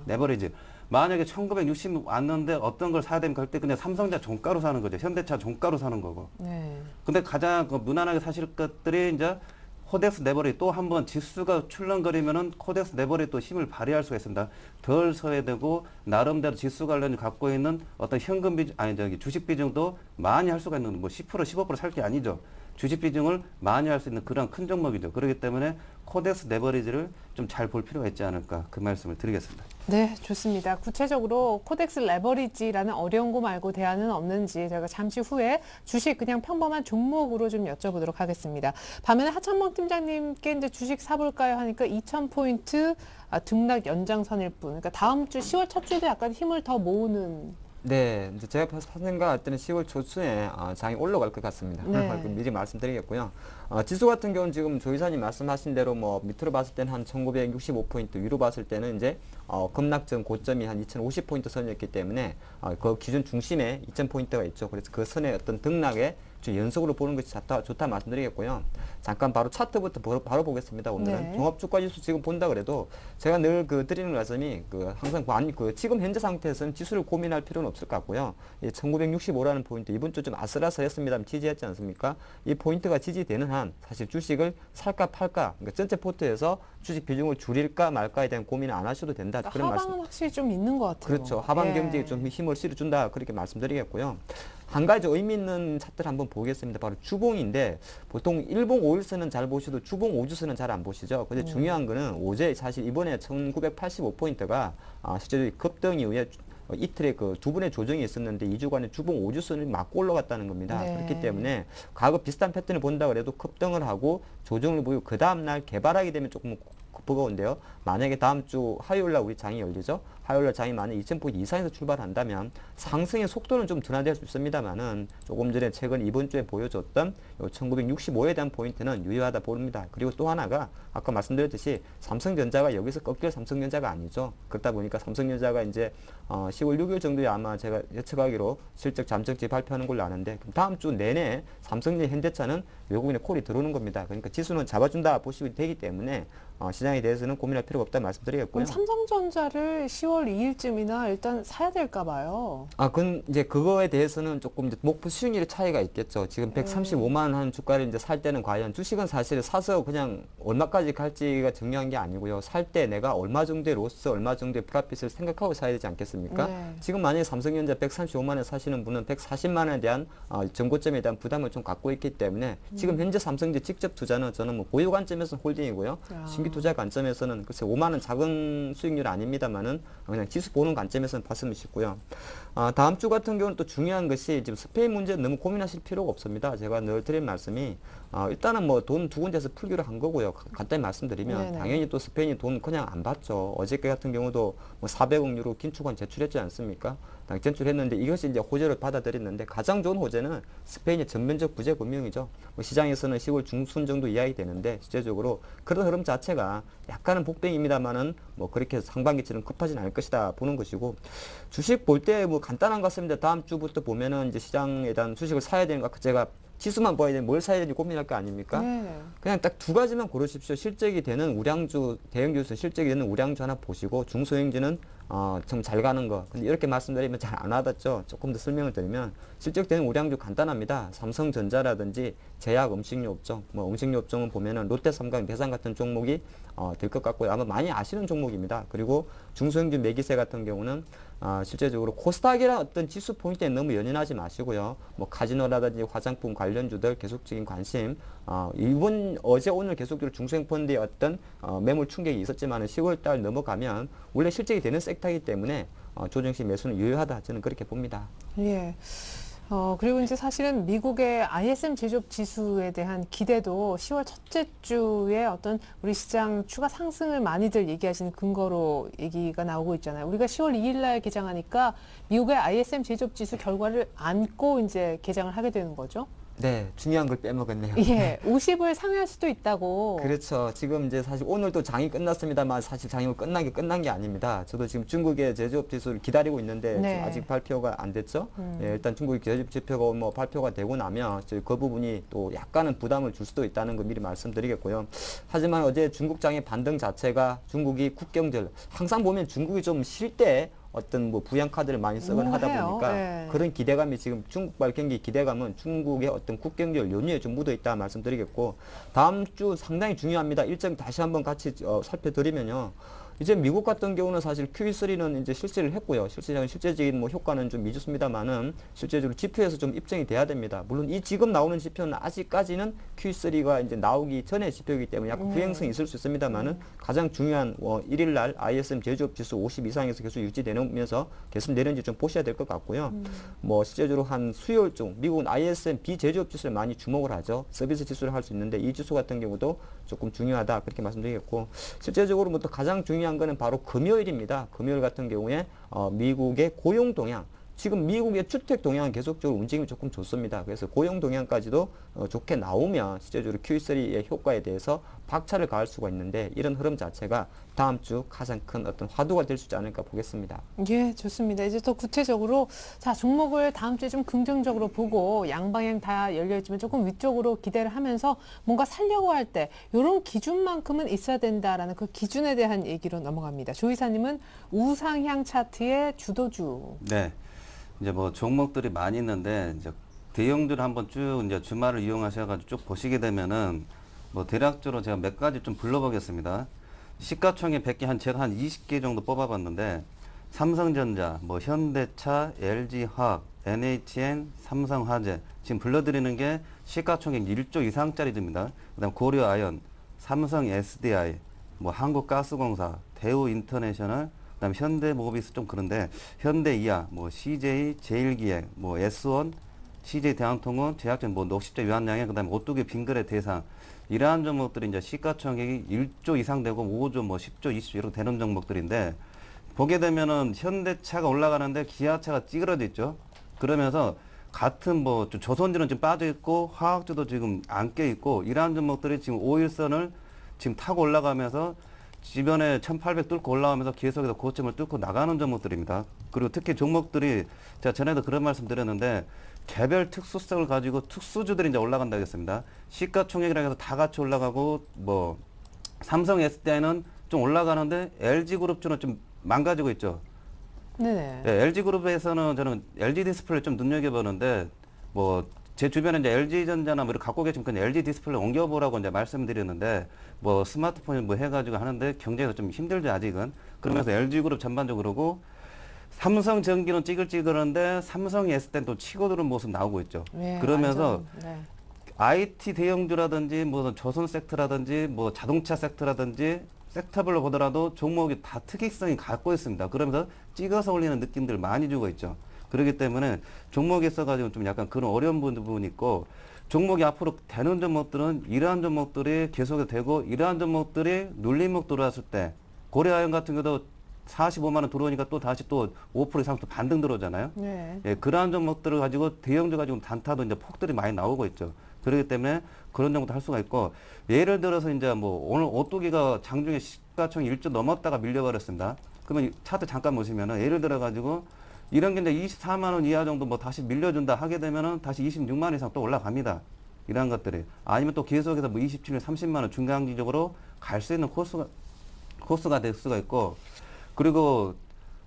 레버리지. 만약에 1960 왔는데 어떤 걸 사야 되면 그때 그냥 삼성전자 종가로 사는 거죠. 현대차 종가로 사는 거고. 네. 근데 가장 무난하게 사실 것들이 이제 코덱스 레버리 또 한번 지수가 출렁거리면은 코덱스 레버리 또 힘을 발휘할 수가 있습니다. 덜 서야 되고 나름대로 지수 관련이 갖고 있는 어떤 현금 비중 주식 비중도 많이 할 수가 있는 뭐 10% 15% 살 게 아니죠. 주식 비중을 많이 할 수 있는 그런 큰 종목이죠. 그렇기 때문에 코덱스 레버리지를 좀 잘 볼 필요가 있지 않을까 그 말씀을 드리겠습니다. 네, 좋습니다. 구체적으로 코덱스 레버리지라는 어려운 거 말고 대안은 없는지 저희가 잠시 후에 주식 그냥 평범한 종목으로 좀 여쭤보도록 하겠습니다. 반면에 하창봉 팀장님께 이제 주식 사볼까요 하니까 2,000포인트 등락 연장선일 뿐. 그러니까 다음 주 10월 첫 주도 약간 힘을 더 모으는. 네, 이제 제가 생각할 때는 10월 초순에 장이 올라갈 것 같습니다. 네. 미리 말씀드리겠고요. 지수 같은 경우는 지금 조 이사님 말씀하신 대로 뭐 밑으로 봤을 때는 한 1965포인트, 위로 봤을 때는 이제 급락전 고점이 한 2050포인트 선이었기 때문에 그 기준 중심에 2000포인트가 있죠. 그래서 그 선의 어떤 등락에 좀 연속으로 보는 것이 좋다 말씀드리겠고요. 잠깐 바로 차트부터 바로 보겠습니다. 오늘은 네. 종합주가지수 지금 본다 그래도 제가 늘 드리는 말씀이 항상 지금 현재 상태에서는 지수를 고민할 필요는 없을 것 같고요. 1965라는 포인트 이번 주 좀 아슬아슬했습니다만 지지했지 않습니까? 이 포인트가 지지되는 한 사실 주식을 살까 팔까 그러니까 전체 포트에서 주식 비중을 줄일까 말까에 대한 고민을 안 하셔도 된다. 그러니까 그런 말씀. 하방은 확실히 좀 있는 것 같아요. 그렇죠. 하방 경제에 좀 힘을 실어준다 그렇게 말씀드리겠고요. 한 가지 의미 있는 차트를 한번 보겠습니다. 바로 주봉인데 보통 일봉 5일선은 잘 보셔도 주봉 5주선은 잘 안 보시죠. 근데 중요한 거는 어제 사실 이번에 1985포인트가 실제로 급등 이후에 이틀에 그 두 번의 조정이 있었는데 2주간의 주봉 5주선을 맞고 올라갔다는 겁니다. 네. 그렇기 때문에 과거 비슷한 패턴을 본다 그래도 급등을 하고 조정을 보이고 그 다음날 개발하게 되면 조금 버거운데요. 만약에 다음 주 화요일날 우리 장이 열리죠. 화요일날 장이 만약 2,000포인트 이상에서 출발한다면 상승의 속도는 좀 둔화될 수 있습니다만은 조금 전에 최근 이번 주에 보여줬던 1965에 대한 포인트는 유효하다 봅니다. 그리고 또 하나가 아까 말씀드렸듯이 삼성전자가 여기서 꺾일 삼성전자가 아니죠. 그렇다 보니까 삼성전자가 이제 10월 6일 정도에 아마 제가 예측하기로 실적 잠정치 발표하는 걸로 아는데 그럼 다음 주 내내 삼성전 현대차는 외국인의 콜이 들어오는 겁니다. 그러니까 지수는 잡아준다 보시면 되기 때문에 시장에 대해서는 고민할 필요가 없다 말씀드리겠고요. 그럼 삼성전자를 10월 2일쯤이나 일단 사야 될까 봐요. 그건 이제 그거에 대해서는 조금 이제 목표 수익률의 차이가 있겠죠. 지금 135만 원 하는 주가를 이제 살 때는 과연 주식은 사실 사서 그냥 얼마까지 갈지가 중요한 게 아니고요. 살 때 내가 얼마 정도의 로스, 얼마 정도의 프라핏을 생각하고 사야 되지 않겠습니까? 네. 지금 만약에 삼성전자 135만 원에 사시는 분은 140만 원에 대한 전고점에 대한 부담을 좀 갖고 있기 때문에 지금 현재 삼성전자 직접 투자는 저는 뭐 보유 관점에서는 홀딩이고요. 신규 투자 관점에서는 글쎄 5만 원 작은 수익률 아닙니다만은 그냥 지수 보는 관점에서는 봤으면 싶고요. 다음 주 같은 경우는 또 중요한 것이 지금 스페인 문제 너무 고민하실 필요가 없습니다. 제가 늘 드린 말씀이 일단은 뭐 돈 두 군데서 풀기로 한 거고요. 간단히 말씀드리면 네네. 당연히 또 스페인이 돈 그냥 안 받죠. 어저께 같은 경우도 뭐 400억 유로 긴축안 제출했지 않습니까? 제출했는데 이것이 이제 호재를 받아들였는데 가장 좋은 호재는 스페인의 전면적 부재 금융이죠. 뭐 시장에서는 10월 중순 정도 이야기 되는데 실제적으로 그런 흐름 자체가 약간은 복병입니다만은 뭐 그렇게 상반기처럼 급하진 않을 것이다 보는 것이고 주식 볼 때 뭐 간단한 것 같습니다. 다음 주부터 보면은 이제 시장에 대한 주식을 사야 되는 거 제가 지수만 봐야 되는 뭘 사야 되는지 고민할 거 아닙니까? 네. 그냥 딱 두 가지만 고르십시오. 실적이 되는 우량주, 대형주에서 실적이 되는 우량주 하나 보시고 중소형주는 좀 잘 가는 거. 근데 이렇게 말씀드리면 잘 안 와닿죠. 조금 더 설명을 드리면 실적 되는 우량주 간단합니다. 삼성전자라든지 제약, 음식료 업종, 뭐 음식료 업종은 보면은 롯데삼강, 대상 같은 종목이 될 것 같고요. 아마 많이 아시는 종목입니다. 그리고 중소형주 매기세 같은 경우는 실제적으로 코스닥이라는 어떤 지수 포인트에 너무 연연하지 마시고요. 뭐 카지노라든지 화장품 관련주들 계속적인 관심. 어제 오늘 계속적으로 중소형 펀드의 어떤 매물 충격이 있었지만 10월달 넘어가면 원래 실적이 되는 섹터이기 때문에 조정시 매수는 유효하다. 저는 그렇게 봅니다. 예. 그리고 이제 사실은 미국의 ISM 제조업 지수에 대한 기대도 10월 첫째 주에 어떤 우리 시장 추가 상승을 많이들 얘기하시는 근거로 얘기가 나오고 있잖아요. 우리가 10월 2일 날 개장하니까 미국의 ISM 제조업 지수 결과를 안고 이제 개장을 하게 되는 거죠. 네, 중요한 걸 빼먹었네요. 예, 50을 상회할 수도 있다고. 그렇죠. 지금 이제 사실 오늘도 장이 끝났습니다만 사실 장이 끝난 게 아닙니다. 저도 지금 중국의 제조업 지수를 기다리고 있는데 네. 지금 아직 발표가 안 됐죠. 예, 일단 중국의 제조업 지표가 뭐 발표가 되고 나면 저희 그 부분이 또 약간은 부담을 줄 수도 있다는 거 미리 말씀드리겠고요. 하지만 어제 중국 장의 반등 자체가 중국이 국경절 항상 보면 중국이 좀 쉴 때 어떤 뭐 부양 카드를 많이 쓰거나 하다 해요. 보니까 네. 그런 기대감이 지금 중국발 경기 기대감은 중국의 어떤 국경절 연휴에 좀 묻어 있다 말씀드리겠고, 다음 주 상당히 중요합니다. 일정 다시 한번 같이 살펴드리면요. 이제 미국 같은 경우는 사실 Q3는 이제 실시를 했고요. 실제적인 뭐 효과는 좀 미졌습니다만은 실제적으로 지표에서 좀 입증이 돼야 됩니다. 물론 이 지금 나오는 지표는 아직까지는 Q3가 이제 나오기 전에 지표이기 때문에 약간 부행성이 있을 수 있습니다만은 가장 중요한 1일 날 ISM 제조업 지수 50 이상에서 계속 유지되면서 계속 내려는지 좀 보셔야 될 것 같고요. 뭐 실제적으로 한 수요일쯤 미국은 ISM 비제조업 지수를 많이 주목을 하죠. 서비스 지수를 할 수 있는데 이 지수 같은 경우도 조금 중요하다 그렇게 말씀드리겠고, 실제적으로 뭐 또 가장 중요한 거는 바로 금요일입니다. 금요일 같은 경우에 미국의 고용 동향, 지금 미국의 주택 동향은 계속적으로 움직임이 조금 좋습니다. 그래서 고용 동향까지도 좋게 나오면 실제적으로 Q3의 효과에 대해서 박차를 가할 수가 있는데, 이런 흐름 자체가 다음 주 가장 큰 어떤 화두가 될 수 있지 않을까 보겠습니다. 예, 좋습니다. 이제 더 구체적으로 자 종목을 다음 주에 좀 긍정적으로 보고 양방향 다 열려있지만 조금 위쪽으로 기대를 하면서 뭔가 살려고 할 때 이런 기준만큼은 있어야 된다라는 그 기준에 대한 얘기로 넘어갑니다. 조 이사님은 우상향 차트의 주도주. 네. 이제 뭐 종목들이 많이 있는데 이제 대형주를 한번 쭉 이제 주말을 이용하셔가지고 쭉 보시게 되면은 뭐 대략적으로 제가 몇 가지 좀 불러보겠습니다. 시가총액 100개 제가 한 20개 정도 뽑아봤는데, 삼성전자, 뭐 현대차, LG화학, NHN, 삼성화재 지금 불러드리는 게 시가총액 1조 이상짜리입니다. 그다음 고려아연, 삼성 SDI, 뭐 한국가스공사, 대우인터내셔널, 그다음 현대모비스 좀 그런데 현대이아, 뭐 CJ 제일기획, 뭐 S1, CJ 대한통운, 제약전, 뭐 녹십자 유한양행, 그다음에 오뚜기 빙그레 대상, 이러한 종목들이 이제 시가총액이 1조 이상 되고 5조, 뭐 10조, 20조 이렇게 되는 종목들인데, 보게 되면은 현대차가 올라가는데 기아차가 찌그러져 있죠. 그러면서 같은 뭐 좀 조선주는 지금 빠져 있고 화학주도 지금 안 껴 있고, 이러한 종목들이 지금 5일선을 지금 타고 올라가면서 주변에 1800 뚫고 올라오면서 계속해서 고점을 뚫고 나가는 종목들입니다. 그리고 특히 종목들이 제가 전에도 그런 말씀 드렸는데, 개별 특수성을 가지고 특수주들이 이제 올라간다 했습니다. 시가총액이라 해서 다 같이 올라가고, 뭐 삼성 SDI는 좀 올라가는데 LG그룹주는 좀 망가지고 있죠. 네네. 네, LG그룹에서는 저는 LG 디스플레이 좀 눈여겨보는데, 뭐 제 주변에 이제 LG전자나 뭐 이렇게 갖고 계시면 그냥 LG 디스플레이 옮겨보라고 이제 말씀드리는데, 뭐 스마트폰 뭐 해가지고 하는데 경쟁에서 좀 힘들죠 아직은. 그러면서 LG그룹 전반적으로고, 삼성전기는 찌글찌글한데 삼성이 했을 땐 또 치고 들어오는 모습 나오고 있죠. 예, 그러면서 완전, 네. IT 대형주라든지 뭐 조선 섹터라든지 뭐 자동차 섹터라든지 섹터별로 보더라도 종목이 다 특이성이 갖고 있습니다. 그러면서 찍어서 올리는 느낌들 많이 주고 있죠. 그렇기 때문에 종목에 있어가지고 좀 약간 그런 어려운 부분이 있고, 종목이 앞으로 되는 종목들은 이러한 종목들이 계속해서 되고, 이러한 종목들이 눌림목 들어왔을 때, 고려아연 같은 경우도 45만 원 들어오니까 또 다시 또 5% 이상 또 반등 들어오잖아요. 네. 예, 그러한 종목들을 가지고 대형주 가지고 단타도 이제 폭들이 많이 나오고 있죠. 그렇기 때문에 그런 정도 할 수가 있고, 예를 들어서 이제 뭐 오늘 오뚜기가 장중에 시가총액 1조 넘었다가 밀려버렸습니다. 그러면 이 차트 잠깐 보시면은 예를 들어 가지고 이런 게 이제 24만 원 이하 정도 뭐 다시 밀려준다 하게 되면은 다시 26만 원 이상 또 올라갑니다. 이러한 것들이. 아니면 또 계속해서 뭐 27년 30만 원 중간기적으로 갈 수 있는 코스가 될 수가 있고, 그리고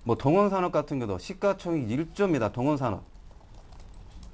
뭐 동원산업 같은 경우도 시가총액 1조입니다. 동원산업.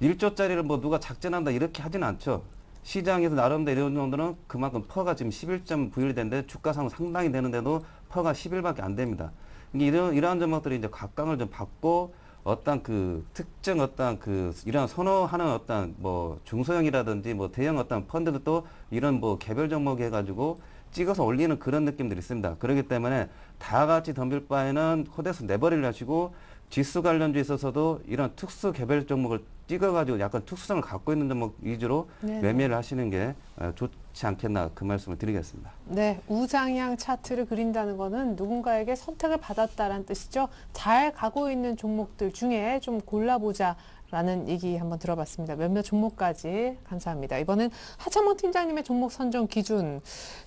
1조짜리를 뭐 누가 작전한다 이렇게 하진 않죠. 시장에서 나름대로 이런 정도는 그만큼 퍼가 지금 11.91 되는데 주가상 상당히 되는데도 퍼가 11밖에 안 됩니다. 이러한 종목들이 이제 각광을 좀 받고, 어떤 그 특정 어떤 그 이런 선호하는 어떤 뭐 중소형이라든지 뭐 대형 어떤 펀드도 이런 뭐 개별 종목 해가지고 찍어서 올리는 그런 느낌들이 있습니다. 그렇기 때문에 다 같이 덤빌 바에는 코덱스 내버리려 하시고, 지수 관련주에 있어서도 이런 특수 개별 종목을 찍어가지고 약간 특수성을 갖고 있는 종목 위주로 네네. 매매를 하시는 게 좋지 않겠나 그 말씀을 드리겠습니다. 네, 우상향 차트를 그린다는 거는 누군가에게 선택을 받았다라는 뜻이죠. 잘 가고 있는 종목들 중에 좀 골라보자 라는 얘기 한번 들어봤습니다. 몇몇 종목까지 감사합니다. 이번엔 하창범 팀장님의 종목 선정 기준,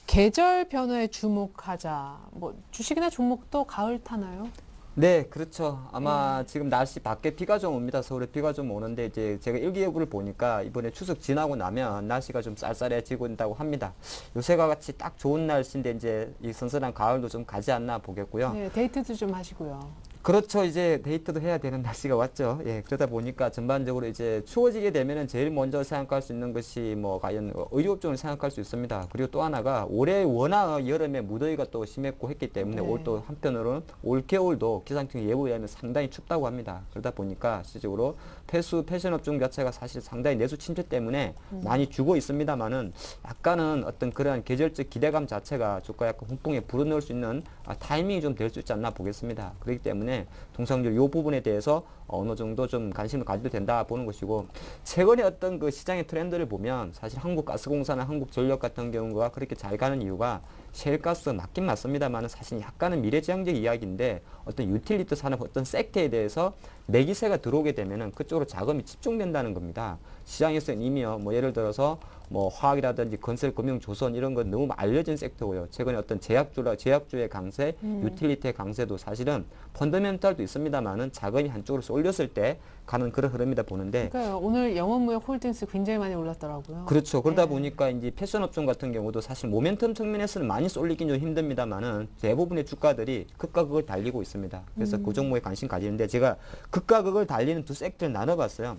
계절 변화에 주목하자. 뭐 주식이나 종목도 가을 타나요? 네, 그렇죠. 아마 지금 날씨 밖에 비가 좀 옵니다. 서울에 비가 좀 오는데 이제 제가 일기예보를 보니까 이번에 추석 지나고 나면 날씨가 좀 쌀쌀해지고 있다고 합니다. 요새가 같이 딱 좋은 날씨인데 이제 이 선선한 가을도 좀 가지 않나 보겠고요. 네, 데이트도 좀 하시고요. 그렇죠. 이제 데이트도 해야 되는 날씨가 왔죠. 예, 그러다 보니까 전반적으로 이제 추워지게 되면은 제일 먼저 생각할 수 있는 것이 뭐 과연 의료업종을 생각할 수 있습니다. 그리고 또 하나가 올해 워낙 여름에 무더위가 또 심했고 했기 때문에 네. 올 또 한편으로는 올 겨울도 기상청 예보에 의하면 상당히 춥다고 합니다. 그러다 보니까 실질적으로 패션 업종 자체가 사실 상당히 내수 침체 때문에 많이 죽어 있습니다만은 약간은 어떤 그러한 계절적 기대감 자체가 주가 약간 훈풍에 불어넣을 수 있는 타이밍이 좀 될 수 있지 않나 보겠습니다. 그렇기 때문에 통상적으로 이 부분에 대해서 어느 정도 좀 관심을 가져도 된다 보는 것이고, 최근에 어떤 그 시장의 트렌드를 보면 사실 한국가스공사나 한국전력 같은 경우가 그렇게 잘 가는 이유가 셰일가스 맞긴 맞습니다만 사실 약간은 미래지향적 이야기인데 어떤 유틸리티 산업 어떤 섹터에 대해서 매기세가 들어오게 되면은 그쪽으로 자금이 집중된다는 겁니다. 시장에서는 이미요, 뭐 예를 들어서 뭐 화학이라든지 건설, 금융, 조선 이런 건 너무 알려진 섹터고요. 최근에 어떤 제약주의 강세, 유틸리티의 강세도 사실은 펀더멘탈도 있습니다만은 자금이 한쪽으로 쏠렸을 때 가는 그런 흐름이다 보는데. 그러니까 오늘 영업무역 홀딩스 굉장히 많이 올랐더라고요. 그렇죠. 그러다 네. 보니까 이제 패션 업종 같은 경우도 사실 모멘텀 측면에서는 많이 쏠리긴 좀 힘듭니다만은 대부분의 주가들이 극과 극을 달리고 있습니다. 그래서 그 종목에 관심 가지는데 제가 극과 극을 달리는 두 섹터를 나눠봤어요.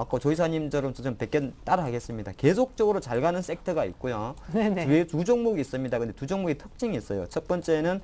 그 조이사님처럼 좀 100개 따라 하겠습니다. 계속적으로 잘 가는 섹터가 있고요. 네네. 두 종목이 있습니다. 근데 두 종목의 특징이 있어요. 첫 번째는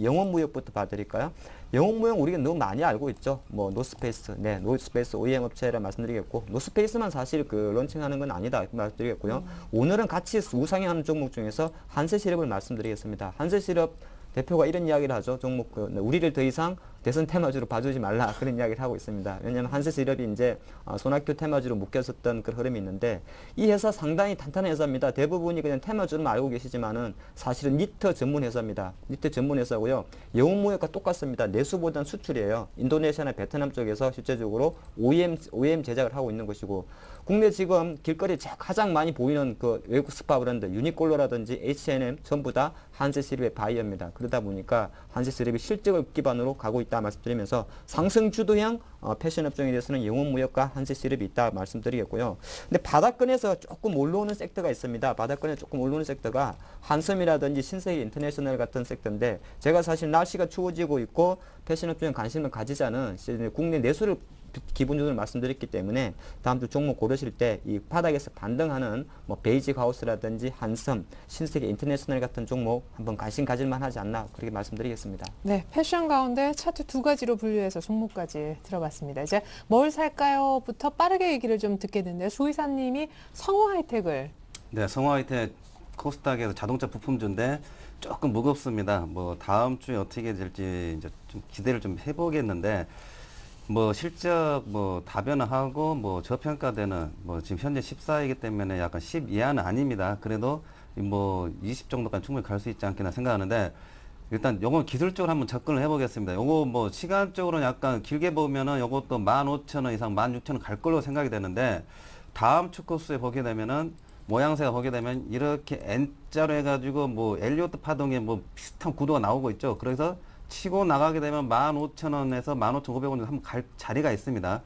영업무역부터 봐드릴까요? 영업무역 우리가 너무 많이 알고 있죠. 뭐 노스페이스, 네, 노스페이스 OEM 업체라 말씀드리겠고, 노스페이스만 사실 그 런칭하는 건 아니다 말씀드리겠고요. 오늘은 같이 우상향하는 종목 중에서 한세시럽을 말씀드리겠습니다. 한세시럽 대표가 이런 이야기를 하죠. 종목 우리를 더 이상 대선 테마주로 봐주지 말라 그런 이야기를 하고 있습니다. 왜냐하면 한세시럽이 이제 손학규 테마주로 묶였었던 그런 흐름이 있는데 이 회사 상당히 탄탄한 회사입니다. 대부분이 그냥 테마주로만 알고 계시지만은 사실은 니트 전문 회사입니다. 니트 전문 회사고요. 영업무역과 똑같습니다. 내수보다는 수출이에요. 인도네시아나 베트남 쪽에서 실제적으로 OEM 제작을 하고 있는 것이고, 국내 지금 길거리에 가장 많이 보이는 그 외국 스파 브랜드 유니콜로라든지 H&M 전부 다 한세시럽의 바이어입니다. 그러다 보니까 한세시럽이 실적을 기반으로 가고 있다 말씀드리면서 상승 주도형 패션 업종에 대해서는 영업무역과 한세시럽이 있다 말씀드리겠고요. 근데 바닥권에서 조금 올라오는 섹터가 있습니다. 바닥권에 조금 올라오는 섹터가 한섬이라든지 신세계 인터내셔널 같은 섹터인데, 제가 사실 날씨가 추워지고 있고 패션 업종에 관심을 가지자는 국내 내수를 기본적으로 말씀드렸기 때문에 다음 주 종목 고르실 때 이 바닥에서 반등하는 뭐 베이직 하우스라든지 한섬, 신세계 인터내셔널 같은 종목 한번 관심 가질만 하지 않나 그렇게 말씀드리겠습니다. 네, 패션 가운데 차트 두 가지로 분류해서 종목까지 들어봤습니다. 이제 뭘 살까요?부터 빠르게 얘기를 좀 듣게 됐는데요. 조이사님이 성호하이텍을. 네, 성호하이텍 코스닥에서 자동차 부품주인데 조금 무겁습니다. 뭐 다음 주에 어떻게 될지 이제 좀 기대를 좀 해보겠는데, 뭐 실적 뭐 다변화하고 뭐 저평가되는 뭐 지금 현재 14이기 때문에 약간 10 이하는 아닙니다. 그래도 뭐 20 정도까지 충분히 갈 수 있지 않겠나 생각하는데, 일단 요거 기술적으로 한번 접근을 해보겠습니다. 요거 뭐 시간적으로는 약간 길게 보면은 요것도 15,000원 이상 16,000원 갈 걸로 생각이 되는데, 다음 주 코스에 보게 되면은 모양새가 보게 되면 이렇게 N자로 해가지고 뭐 엘리오트 파동에 뭐 비슷한 구도가 나오고 있죠. 그래서 치고 나가게 되면 15,000원에서 15,500원 정도 한번 갈 자리가 있습니다.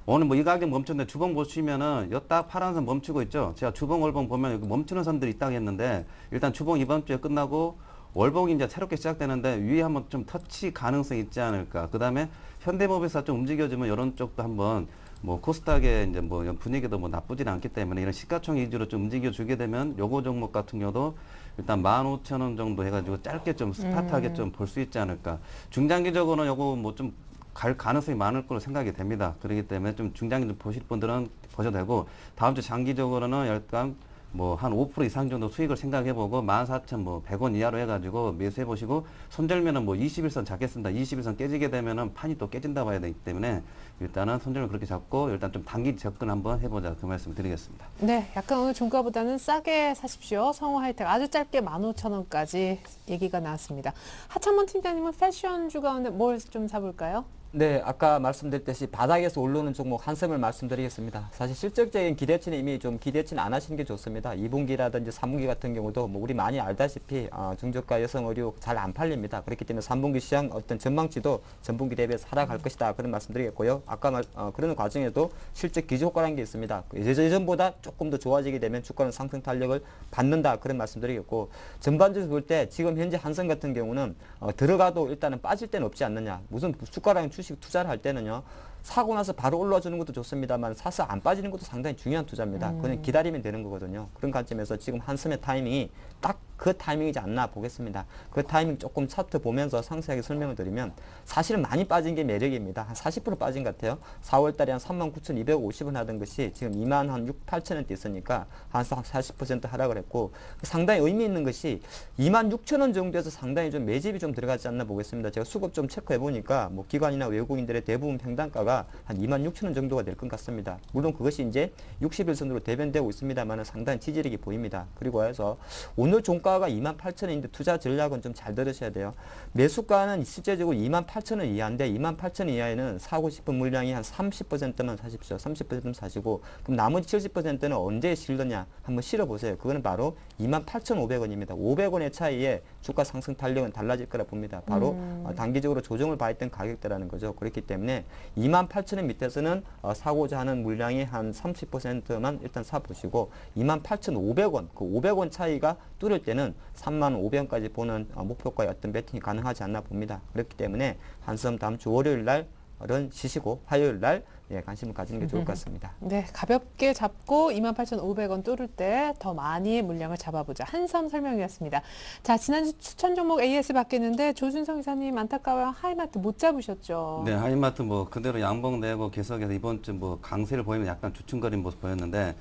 오늘 뭐 이 가격 멈췄는데 주봉 보시면은 요 딱 파란선 멈추고 있죠. 제가 주봉 월봉 보면 여기 멈추는 선들이 있다고 했는데, 일단 주봉 이번 주에 끝나고 월봉이 이제 새롭게 시작되는데 위에 한번 좀 터치 가능성이 있지 않을까. 그 다음에 현대모비스가 좀 움직여주면 이런 쪽도 한번 뭐 코스닥의 이제 뭐 분위기도 뭐 나쁘진 않기 때문에 이런 시가총 위주로 좀 움직여주게 되면 요거 종목 같은 경우도 일단 15,000원 정도 해가지고 짧게 좀 스타트하게 좀 볼 수 있지 않을까. 중장기적으로는 요거 뭐 좀 갈 가능성이 많을 거로 생각이 됩니다. 그렇기 때문에 좀 중장기 좀 보실 분들은 보셔도 되고, 다음 주 장기적으로는 일단 뭐 한 5% 이상 정도 수익을 생각해보고 14,100원 이하로 해가지고 매수해보시고, 손절면은 뭐 21선 잡겠습니다. 21선 깨지게 되면은 판이 또 깨진다 봐야 되기 때문에 일단은 손절을 그렇게 잡고 일단 좀 단기 접근 한번 해보자, 그 말씀 드리겠습니다. 네, 약간 오늘 종가보다는 싸게 사십시오. 성호하이텍 아주 짧게 15,000원까지 얘기가 나왔습니다. 하창범 팀장님은 패션주 가운데 뭘 좀 사볼까요? 네, 아까 말씀드렸듯이 바닥에서 올라오는 종목 한섬을 말씀드리겠습니다. 사실 실질적인 기대치는 이미 좀 기대치는 안 하시는 게 좋습니다. 2분기라든지 3분기 같은 경우도 뭐 우리 많이 알다시피 중저가 여성 의류 잘 안 팔립니다. 그렇기 때문에 3분기 시장 어떤 전망치도 전분기 대비해서 하락할 것이다. 그런 말씀드리겠고요. 아까 그런 과정에도 실적 기저효과라는 게 있습니다. 예전보다 조금 더 좋아지게 되면 주가는 상승 탄력을 받는다. 그런 말씀드리겠고 전반적으로 볼 때 지금 현재 한섬 같은 경우는 들어가도 일단은 빠질 데는 없지 않느냐. 무슨 주가랑 주식 투자를 할 때는요. 사고 나서 바로 올라와 주는 것도 좋습니다만 사서 안 빠지는 것도 상당히 중요한 투자입니다. 그건 기다리면 되는 거거든요. 그런 관점에서 지금 한섬의 타이밍이 딱 그 타이밍이지 않나 보겠습니다. 그 타이밍 조금 차트 보면서 상세하게 설명을 드리면 사실은 많이 빠진 게 매력입니다. 한 40% 빠진 것 같아요. 4월 달에 한 39,250원 하던 것이 지금 28,000원대 있으니까 한 40% 하락을 했고 상당히 의미 있는 것이 26,000원 정도에서 상당히 좀 매집이 좀 들어가지 않나 보겠습니다. 제가 수급 좀 체크해 보니까 뭐 기관이나 외국인들의 대부분 평단가가 한 26,000원 정도가 될 것 같습니다. 물론 그것이 이제 60일선으로 대변되고 있습니다만 상당히 지지력이 보입니다. 그리고 해서 오늘 종가가 28,000원인데 투자 전략은 좀 잘 들으셔야 돼요. 매수가는 실제적으로 28,000원 이하인데 28,000원 이하에는 사고 싶은 물량이 한 30%만 사십시오. 30%만 사시고 그럼 나머지 70%는 언제 실느냐 한번 실어보세요. 그거는 바로 28,500원입니다. 500원의 차이에 주가 상승 탄력은 달라질 거라 봅니다. 바로 단기적으로 조정을 봐있던 가격대라는 거죠. 그렇기 때문에 28,000원 밑에서는 사고자 하는 물량이 한 30%만 일단 사보시고 28,500원, 그 500원 차이가 뚫을 때는 35,000원까지 보는 목표가의 어떤 배팅이 가능하지 않나 봅니다. 그렇기 때문에 한섬 다음 주 월요일 날은 쉬시고 화요일 날 관심을 가지는 게 좋을 것 같습니다. 네, 가볍게 잡고 28,500원 뚫을 때 더 많이 물량을 잡아보자. 한섬 설명이었습니다. 자, 지난주 추천 종목 AS 바뀌었는데 조준성 이사님 안타까워요. 하이마트 못 잡으셨죠? 네, 하이마트 뭐 그대로 양봉되고 계속해서 이번 주 뭐 강세를 보이면 약간 주춤거리는 모습 보였는데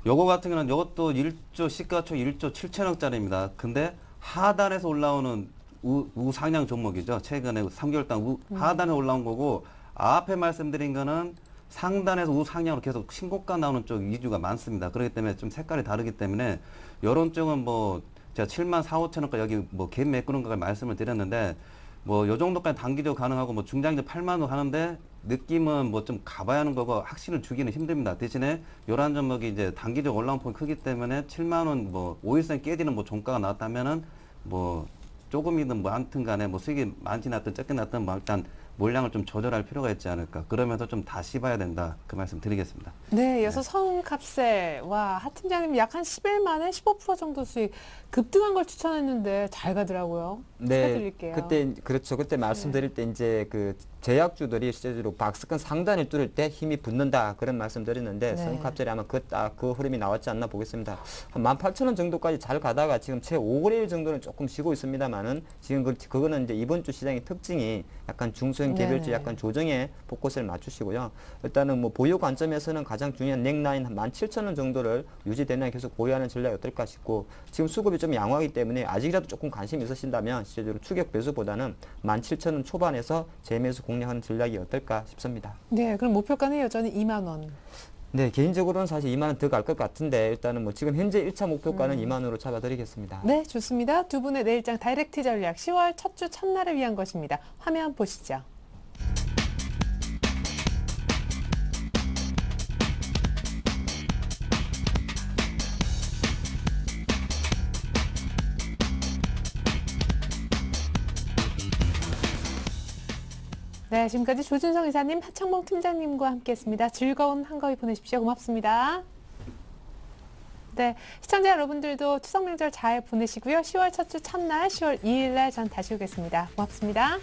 요거 같은 경우는 요것도 1조 시가총 1조 7천억짜리입니다. 근데 하단에서 올라오는 우상향 종목이죠. 최근에 3개월 동안 하단에 올라온 거고 앞에 말씀드린 거는 상단에서 우상향으로 계속 신고가 나오는 쪽 위주가 많습니다. 그렇기 때문에 좀 색깔이 다르기 때문에 이런 쪽은 뭐 제가 7만 4, 5천원까지 여기 뭐 갭 메꾸는 거 말씀을 드렸는데 뭐 요 정도까지 단기적으로 가능하고 뭐 중장기 8만원 하는데 느낌은 뭐 좀 가봐야 하는 거고 확신을 주기는 힘듭니다. 대신에 요런 종목이 이제 단기적 올라온 폭이 크기 때문에 7만원 뭐 5일선 깨지는 뭐 종가가 나왔다면은 뭐 조금이든 뭐 아무튼 간에 뭐 수익이 많지 났든 적게 났든 뭐 일단 물량을 좀 조절할 필요가 있지 않을까. 그러면서 좀 다시 봐야 된다. 그 말씀 드리겠습니다. 네, 이어서 성캅세. 와, 하 팀장님 약 한 10일 만에 15% 정도 수익 급등한 걸 추천했는데 잘 가더라고요. 축하드릴게요. 그때 그렇죠. 그때 말씀드릴 때 이제 그 제약주들이 실제로 박스권 상단을 뚫을 때 힘이 붙는다 그런 말씀드렸는데 성캅셀이 아마 그 흐름이 나왔지 않나 보겠습니다. 한 18,000원 정도까지 잘 가다가 지금 최 5거래일 정도는 조금 쉬고 있습니다만은 지금 그거는 이제 이번 주 시장의 특징이 약간 중소형 개별주 약간 조정에 포커스를 맞추시고요. 일단은 뭐 보유 관점에서는 가장 중요한 넥라인 한 17,000원 정도를 유지되는 계속 보유하는 전략이 어떨까 싶고 지금 수급이 좀 양호하기 때문에 아직이라도 조금 관심이 있으신다면 실제로 추격 배수보다는 17,000원 초반에서 재매수 공략하는 전략이 어떨까 싶습니다. 네, 그럼 목표가는 여전히 2만 원. 네, 개인적으로는 사실 2만 원 더 갈 것 같은데 일단은 뭐 지금 현재 1차 목표가는 2만 원으로 잡아드리겠습니다. 네, 좋습니다. 두 분의 내일장 다이렉트 전략 10월 첫 주 첫날을 위한 것입니다. 화면 보시죠. 네, 지금까지 조준성 이사님, 하창봉 팀장님과 함께했습니다. 즐거운 한가위 보내십시오. 고맙습니다. 네, 시청자 여러분들도 추석 명절 잘 보내시고요. 10월 첫 주 첫날 10월 2일 날 전 다시 오겠습니다. 고맙습니다.